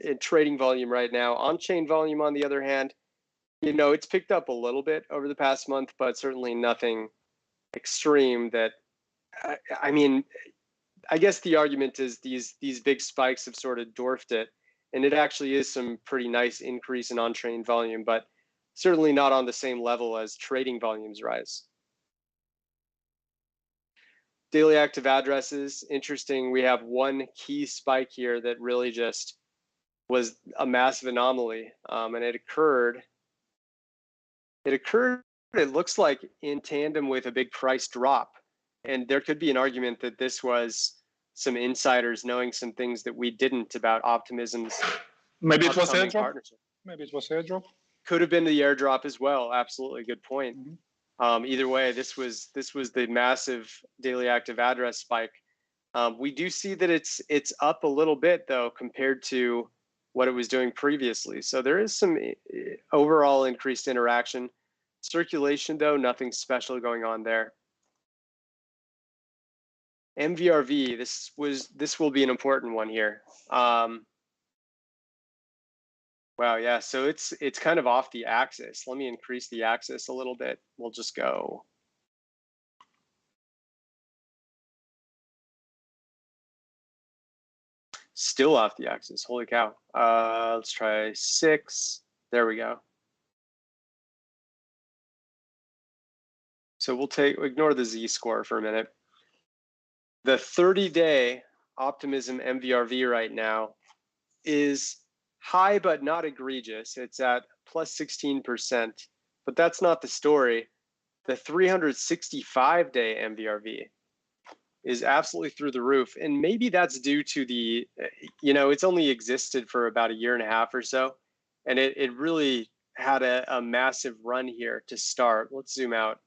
in trading volume right now. On-chain volume, on the other hand, it's picked up a little bit over the past month, but certainly nothing extreme that, I guess the argument is these big spikes have sort of dwarfed it. And it actually is some pretty nice increase in on-chain volume, but certainly not on the same level as trading volumes rise. Daily active addresses, interesting. We have one key spike here that really just was a massive anomaly, and it occurred, it looks like in tandem with a big price drop. And there could be an argument that this was some insiders knowing some things that we didn't about optimism's Maybe it was airdrop. Partnership. Maybe it was airdrop. Could have been the airdrop as well. Absolutely, good point. Mm-hmm. Either way, this was the massive daily active address spike. We do see that it's up a little bit though compared to what it was doing previously. So there is some overall increased interaction. Circulation though, nothing special going on there. MVRV, this will be an important one here. Wow, yeah, so it's kind of off the axis. Let me increase the axis a little bit. We'll just go. Still off the axis. Holy cow. Let's try 6. There we go. So we'll ignore the Z-score for a minute. The 30-day optimism MVRV right now is high but not egregious. It's at plus 16%, but that's not the story. The 365-day MVRV is absolutely through the roof, and maybe that's due to the, it's only existed for about a year and a half or so, and it really had a massive run here to start. Let's zoom out.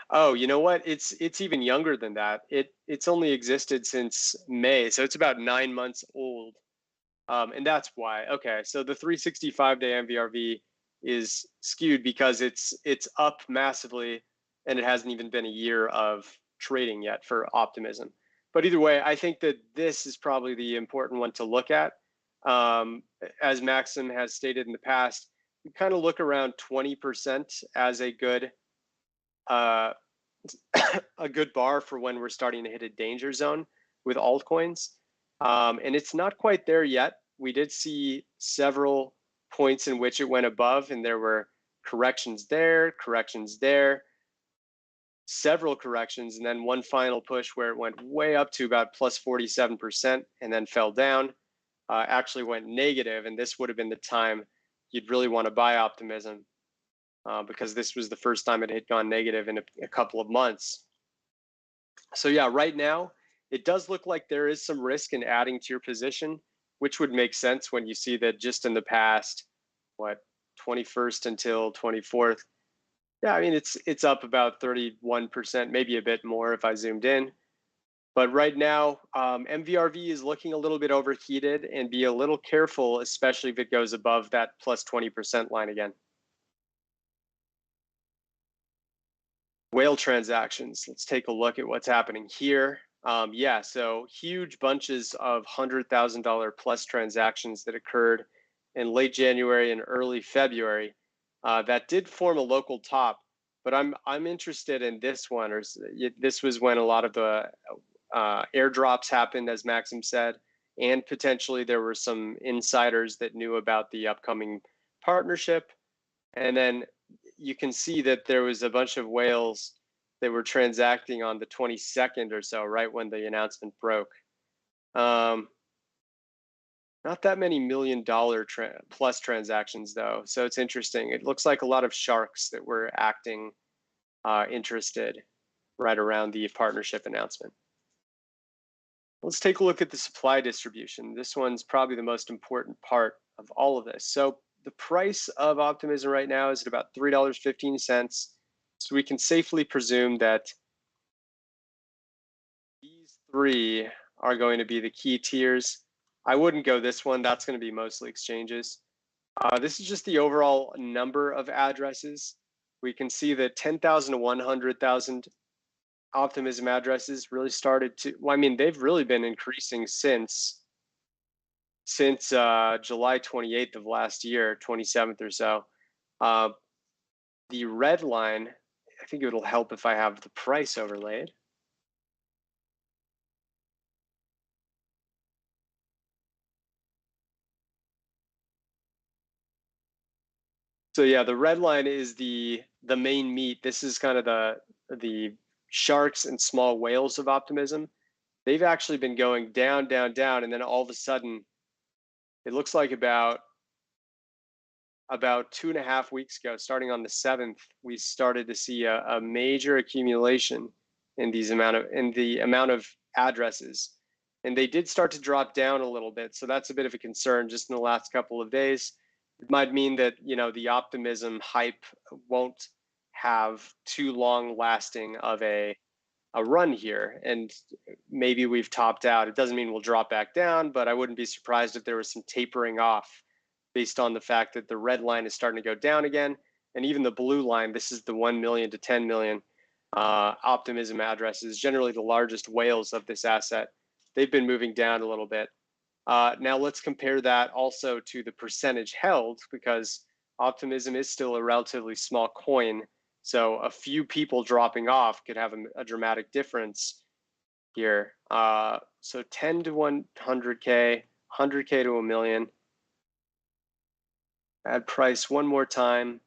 Oh, you know what? It's even younger than that. It's only existed since May, so it's about 9 months old, and that's why. Okay, so the 365-day MVRV is skewed because it's up massively, and it hasn't even been a year of trading yet for optimism. But either way, I think that this is probably the important one to look at. As Maxim has stated in the past, we kind of look around 20% as a good a good bar for when we're starting to hit a danger zone with altcoins. And it's not quite there yet. We did see several points in which it went above, and there were corrections there, several corrections, and then one final push where it went way up to about plus 47% and then fell down, actually went negative, and this would have been the time you'd really want to buy optimism. Because this was the first time it had gone negative in a couple of months. So yeah, right now, it does look like there is some risk in adding to your position, which would make sense when you see that just in the past, 21st until 24th. Yeah, I mean, it's up about 31%, maybe a bit more if I zoomed in. But right now, MVRV is looking a little bit overheated, and be a little careful, especially if it goes above that plus 20% line again. Whale transactions. Let's take a look at what's happening here. Yeah, so huge bunches of $100,000 plus transactions that occurred in late January and early February. That did form a local top, but I'm interested in this one. Or this was when a lot of the airdrops happened, as Maxim said, and potentially there were some insiders that knew about the upcoming partnership, and then you can see that there was a bunch of whales that were transacting on the 22nd or so, right when the announcement broke. Not that many $1 million plus transactions though, so it's interesting. It looks like a lot of sharks that were acting interested right around the partnership announcement. Let's take a look at the supply distribution. This one's probably the most important part of all of this. So the price of optimism right now is at about $3.15. So we can safely presume that these three are going to be the key tiers. I wouldn't go this one. That's going to be mostly exchanges. This is just the overall number of addresses. We can see that 10,000 to 100,000 optimism addresses really started to, well, I mean, they've really been increasing since July 28th of last year, 27th or so. The red line, I think it'll help if I have the price overlaid. So yeah, the red line is the main meat. This is kind of the sharks and small whales of optimism. They've actually been going down, down, down, and then all of a sudden, it looks like about 2.5 weeks ago, starting on the 7th, we started to see a major accumulation in the amount of addresses, and they did start to drop down a little bit. So that's a bit of a concern just in the last couple of days. It might mean that the optimism hype won't have too long lasting of a run here, and maybe we've topped out. It doesn't mean we'll drop back down, but I wouldn't be surprised if there was some tapering off based on the fact that the red line is starting to go down again, and even the blue line, this is the 1 million to 10 million optimism addresses, generally the largest whales of this asset. They've been moving down a little bit. Now let's compare that also to the percentage held, because optimism is still a relatively small coin So a few people dropping off could have a dramatic difference here. So 10 to 100K, 100K to a million. Add price one more time.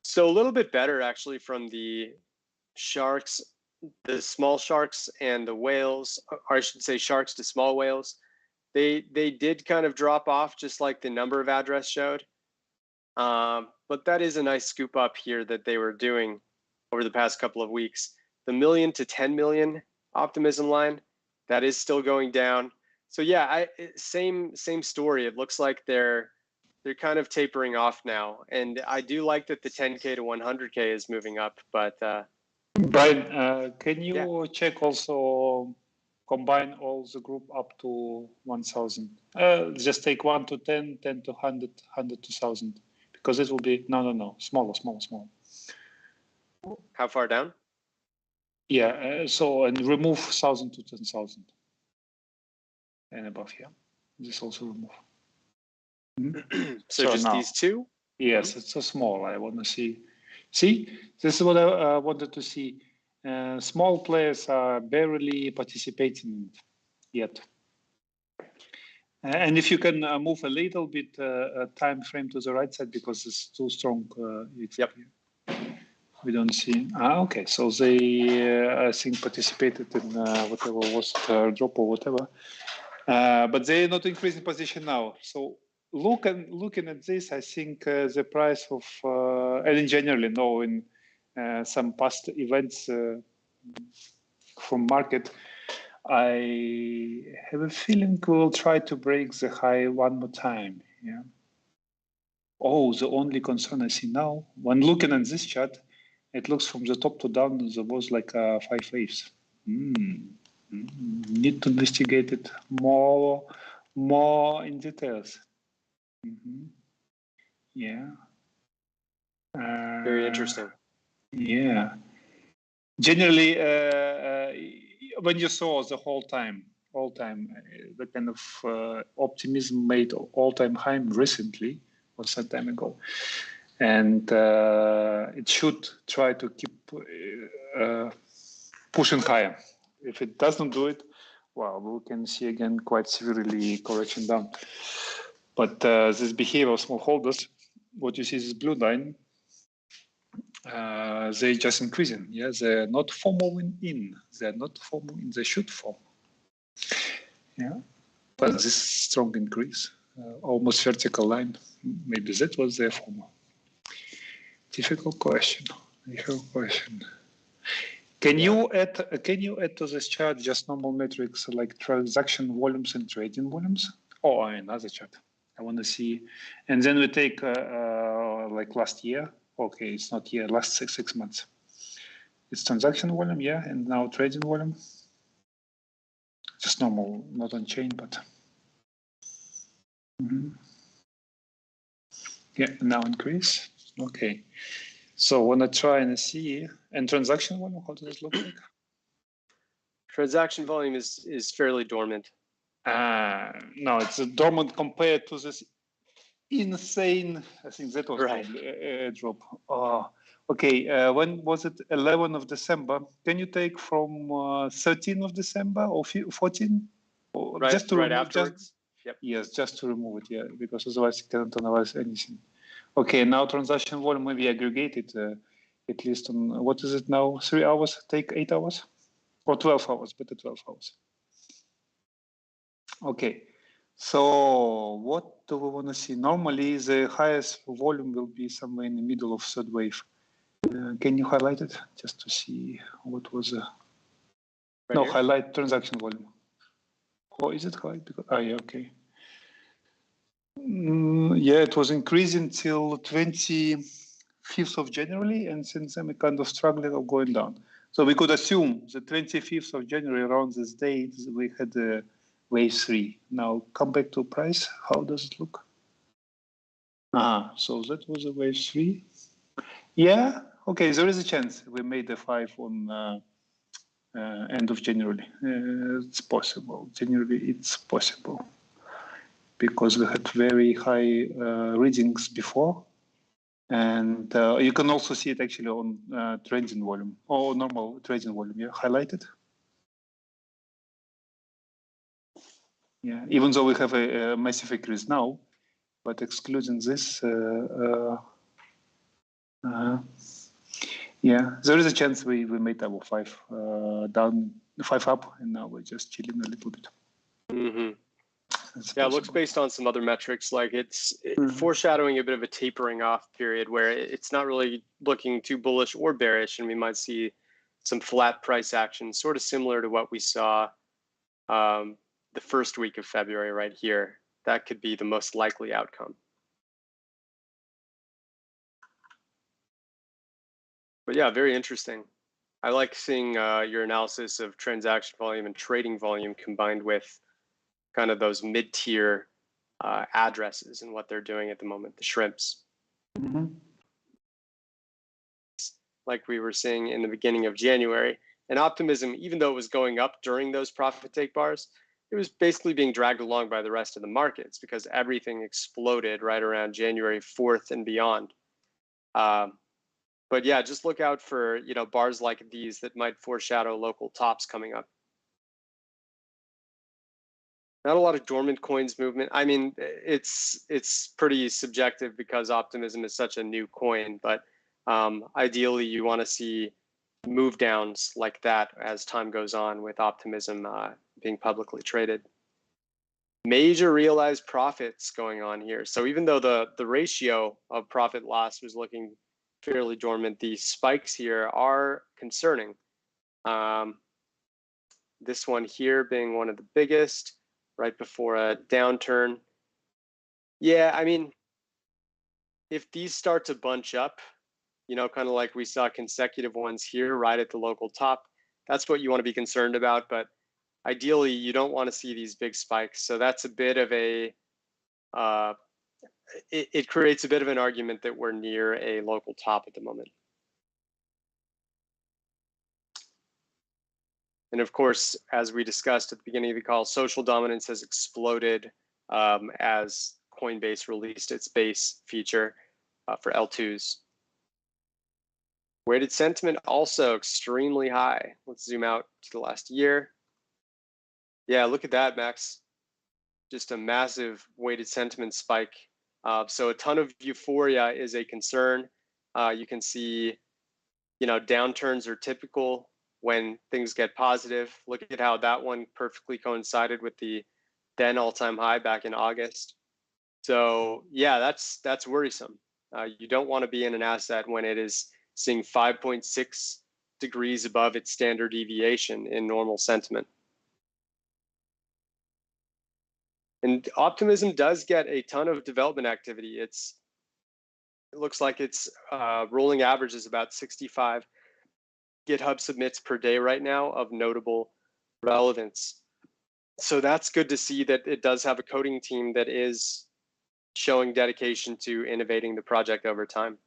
So a little bit better actually from the sharks, the small sharks and the whales, or I should say sharks to small whales. They did kind of drop off just like the number of address showed. But that is a nice scoop up here that they were doing over the past couple of weeks. The million to 10 million optimism line, that is still going down. So yeah, same story. It looks like they're kind of tapering off now, and I do like that the 10K to 100K is moving up. But Brian, can you yeah. check also combine all the group up to 1,000? Just take 1 to 10, 10 to 100, 100 to 1,000, because it will be no smaller. How far down? Yeah, so and remove 1,000 to 10,000 and above here. This also remove. So just now, these two? Yes, it's so small. I want to see. See, this is what I wanted to see. Small players are barely participating yet. And if you can move a little bit time frame to the right side, because it's too strong. Yep. We don't see. Okay. So they, I think, participated in whatever was drop or whatever. But they're not increasing position now. So looking at this, I think the price of, and in generally, knowing some past events from market, I have a feeling we'll try to break the high one more time. Yeah. Oh, the only concern I see now, when looking at this chart, it looks from the top to down, there was like 5 waves. Need to investigate it more in details. Yeah. Very interesting. Yeah. Generally, when you saw the whole time, the kind of optimism made all-time high recently, or some time ago, and it should try to keep pushing higher. If it doesn't do it, well, we can see again quite severely correction down. But this behavior of small holders, what you see is this blue line, they just increasing. Yeah, they're not FOMOing in. They're not FOMOing. They should FOMO. Yeah, but this strong increase, almost vertical line. Maybe that was their FOMO. Difficult question. Can you add to this chart just normal metrics like transaction volumes and trading volumes? Oh, another chart. I want to see, and then we take like last year. Okay, it's not year. Last six months. It's transaction volume, yeah, and now trading volume. Just normal, not on chain, but yeah, now increase. Okay. So when I try and see, and transaction volume, how does it look like? Transaction volume is fairly dormant. No, it's dormant compared to this insane, I think that was right. probably a drop. Okay, when was it? 11th of December. Can you take from 13th of December or 14? Or right, just to right remove, afterwards? Yep. Yes, just to remove it, yeah, because otherwise you cannot analyze anything. Okay, now transaction volume may be aggregated, at least on, what is it now, 3 hours, take 8 hours? Or 12 hours, better 12 hours. Okay, so what do we want to see? Normally, the highest volume will be somewhere in the middle of third wave. Can you highlight it just to see what was the... Right no, here? highlight transaction volume. Or is it highlight? Because, yeah, okay. Yeah, it was increasing till 25th of January, and since then we kind of struggling of going down. So we could assume the 25th of January, around this date, we had a wave 3. Now come back to price. How does it look? So that was a wave 3. Yeah, okay, there is a chance we made a 5 on end of January. It's possible. January, it's possible because we had very high readings before. And you can also see it actually on trading volume or normal trading volume. Yeah, highlighted. Yeah, even though we have a massive increase now, but excluding this, yeah, there is a chance we made our 5 down, 5 up, and now we're just chilling a little bit. Mm-hmm. Yeah, it looks based on some other metrics, like it's foreshadowing a bit of a tapering off period where it's not really looking too bullish or bearish, and we might see some flat price action, sort of similar to what we saw the first week of February right here. That could be the most likely outcome. But yeah, very interesting. I like seeing your analysis of transaction volume and trading volume combined with kind of those mid-tier addresses and what they're doing at the moment, the shrimps. Mm-hmm. Like we were seeing in the beginning of January. And optimism, even though it was going up during those profit take bars, it was basically being dragged along by the rest of the markets because everything exploded right around January 4th and beyond. But yeah, just look out for, you know, bars like these that might foreshadow local tops coming up. Not a lot of dormant coins movement. I mean, it's pretty subjective because optimism is such a new coin, but ideally you want to see move downs like that as time goes on with optimism being publicly traded. Major realized profits going on here. So even though the ratio of profit loss was looking fairly dormant, the spikes here are concerning. This one here being one of the biggest right before a downturn. Yeah, I mean, if these start to bunch up, you know, kind of like we saw consecutive ones here right at the local top, that's what you want to be concerned about. But ideally, you don't want to see these big spikes. So that's a bit of a, it creates a bit of an argument that we're near a local top at the moment. And of course, as we discussed at the beginning of the call, social dominance has exploded as Coinbase released its base feature for L2s. Weighted sentiment also extremely high. Let's zoom out to the last year. Yeah, look at that, Max. Just a massive weighted sentiment spike. So a ton of euphoria is a concern. You can see, you know, downturns are typical when things get positive. Look at how that one perfectly coincided with the then all-time high back in August. So yeah, that's worrisome. You don't want to be in an asset when it is seeing 5.6 degrees above its standard deviation in normal sentiment. And optimism does get a ton of development activity. It looks like its rolling average is about 65 GitHub submits per day right now of notable relevance. So that's good to see that it does have a coding team that is showing dedication to innovating the project over time.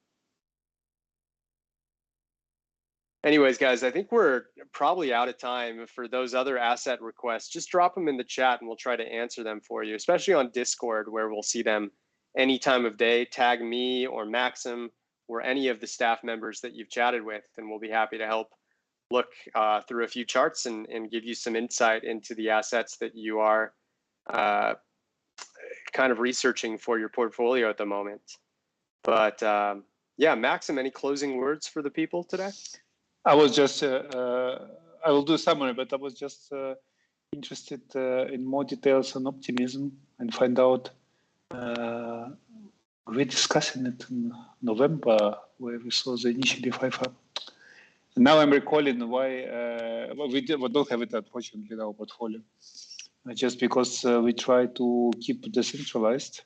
Anyways, guys, I think we're probably out of time. For those other asset requests, just drop them in the chat and we'll try to answer them for you, especially on Discord where we'll see them any time of day. Tag me or Maxim or any of the staff members that you've chatted with, and we'll be happy to help look through a few charts and give you some insight into the assets that you are kind of researching for your portfolio at the moment. But yeah, Maxim, any closing words for the people today? I was just, I will do a summary, but I was just interested in more details on optimism and find out, we're discussing it in November where we saw the initially 5 up. And now I'm recalling why we don't have it unfortunately in our portfolio. Just because we try to keep decentralized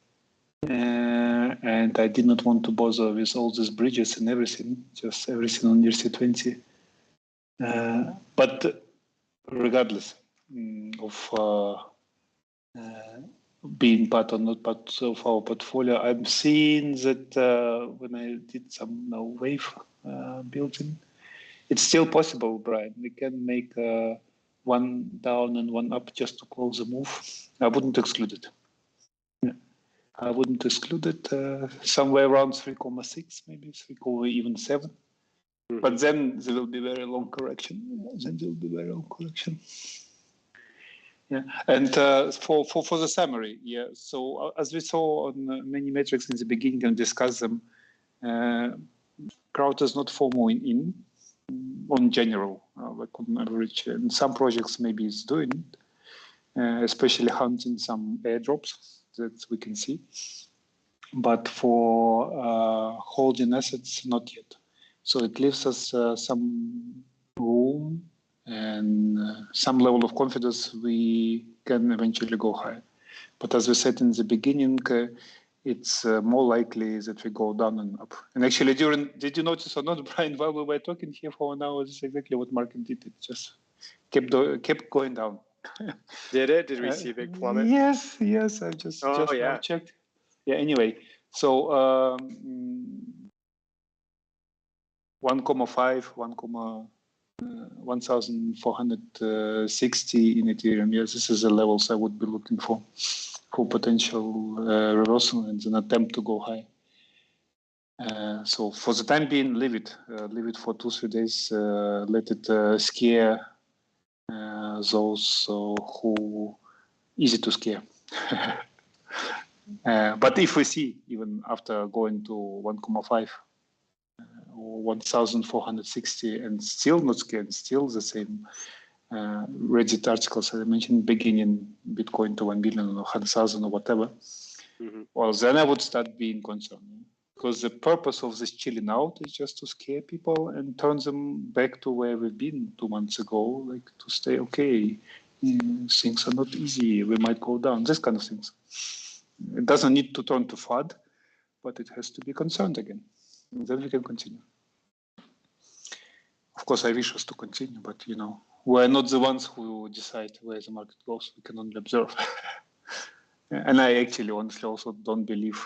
and I did not want to bother with all these bridges and everything, just everything on ERC20. But regardless of being part or not part of our portfolio, I'm seeing that when I did some wave building, It's still possible, Brian. We can make one down and one up just to close the move. I wouldn't exclude it. Yeah. I wouldn't exclude it somewhere around 3.6, maybe 3.7. But then there will be very long correction. Yeah, and for the summary, yeah. So as we saw on many metrics in the beginning and discuss them, crowd is not formal in on general, like on average. And some projects maybe it's doing it, especially hunting some airdrops that we can see. But for holding assets, not yet. So it leaves us some room and some level of confidence we can eventually go higher. But as we said in the beginning, it's more likely that we go down and up. And actually, did you notice or not, Brian, while we were talking here for an hour, this is exactly what market did. It just kept going down. Did it? Did we see a big plummet? Yes. I just now checked. Yeah. Anyway, so 1.5, 1,460 in Ethereum. Yes, this is the levels I would be looking for potential reversal and an attempt to go high. So for the time being, leave it for 2-3 days. Let it scare those who easy to scare. But if we see even after going to 1.5 or 1,460 and still not scared, still the same Reddit articles as I mentioned beginning Bitcoin to 1 billion or 100,000 or whatever, well, then I would start being concerned. Because the purpose of this chilling out is just to scare people and turn them back to where we've been 2 months ago, like to stay okay. Things are not easy. We might go down. This kind of things. It doesn't need to turn to FUD, but it has to be concerned again. And then we can continue. Of course, I wish us to continue, but we're not the ones who decide where the market goes. We can only observe. And I actually honestly also don't believe.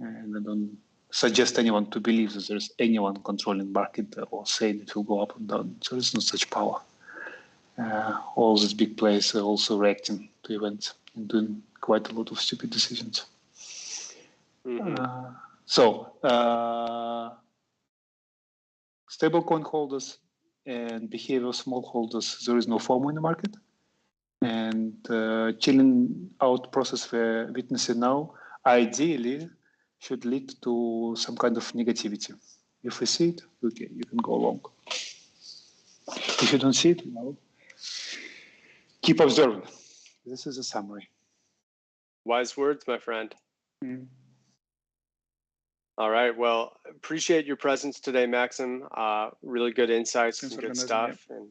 And I don't suggest anyone to believe that there's anyone controlling market or saying it will go up and down. There is no such power. All these big players are also reacting to events and doing quite a lot of stupid decisions. Stablecoin holders and behavior of small holders, there is no FOMO in the market. And chilling out process we're witnessing now, ideally, should lead to some kind of negativity. If we see it, okay, you can go long. If you don't see it, well, keep observing. This is a summary. Wise words, my friend. All right. Well, appreciate your presence today, Maxim. Really good insights and good stuff. And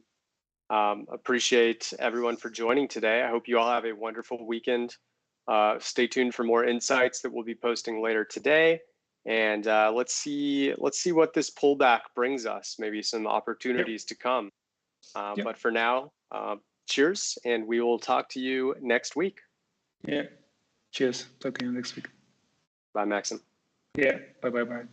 appreciate everyone for joining today. I hope you all have a wonderful weekend. Stay tuned for more insights that we'll be posting later today. And let's see what this pullback brings us, maybe some opportunities to come. But for now, cheers, and we will talk to you next week. Yeah, cheers. Talk to you next week. Bye, Maxim. Yeah, bye.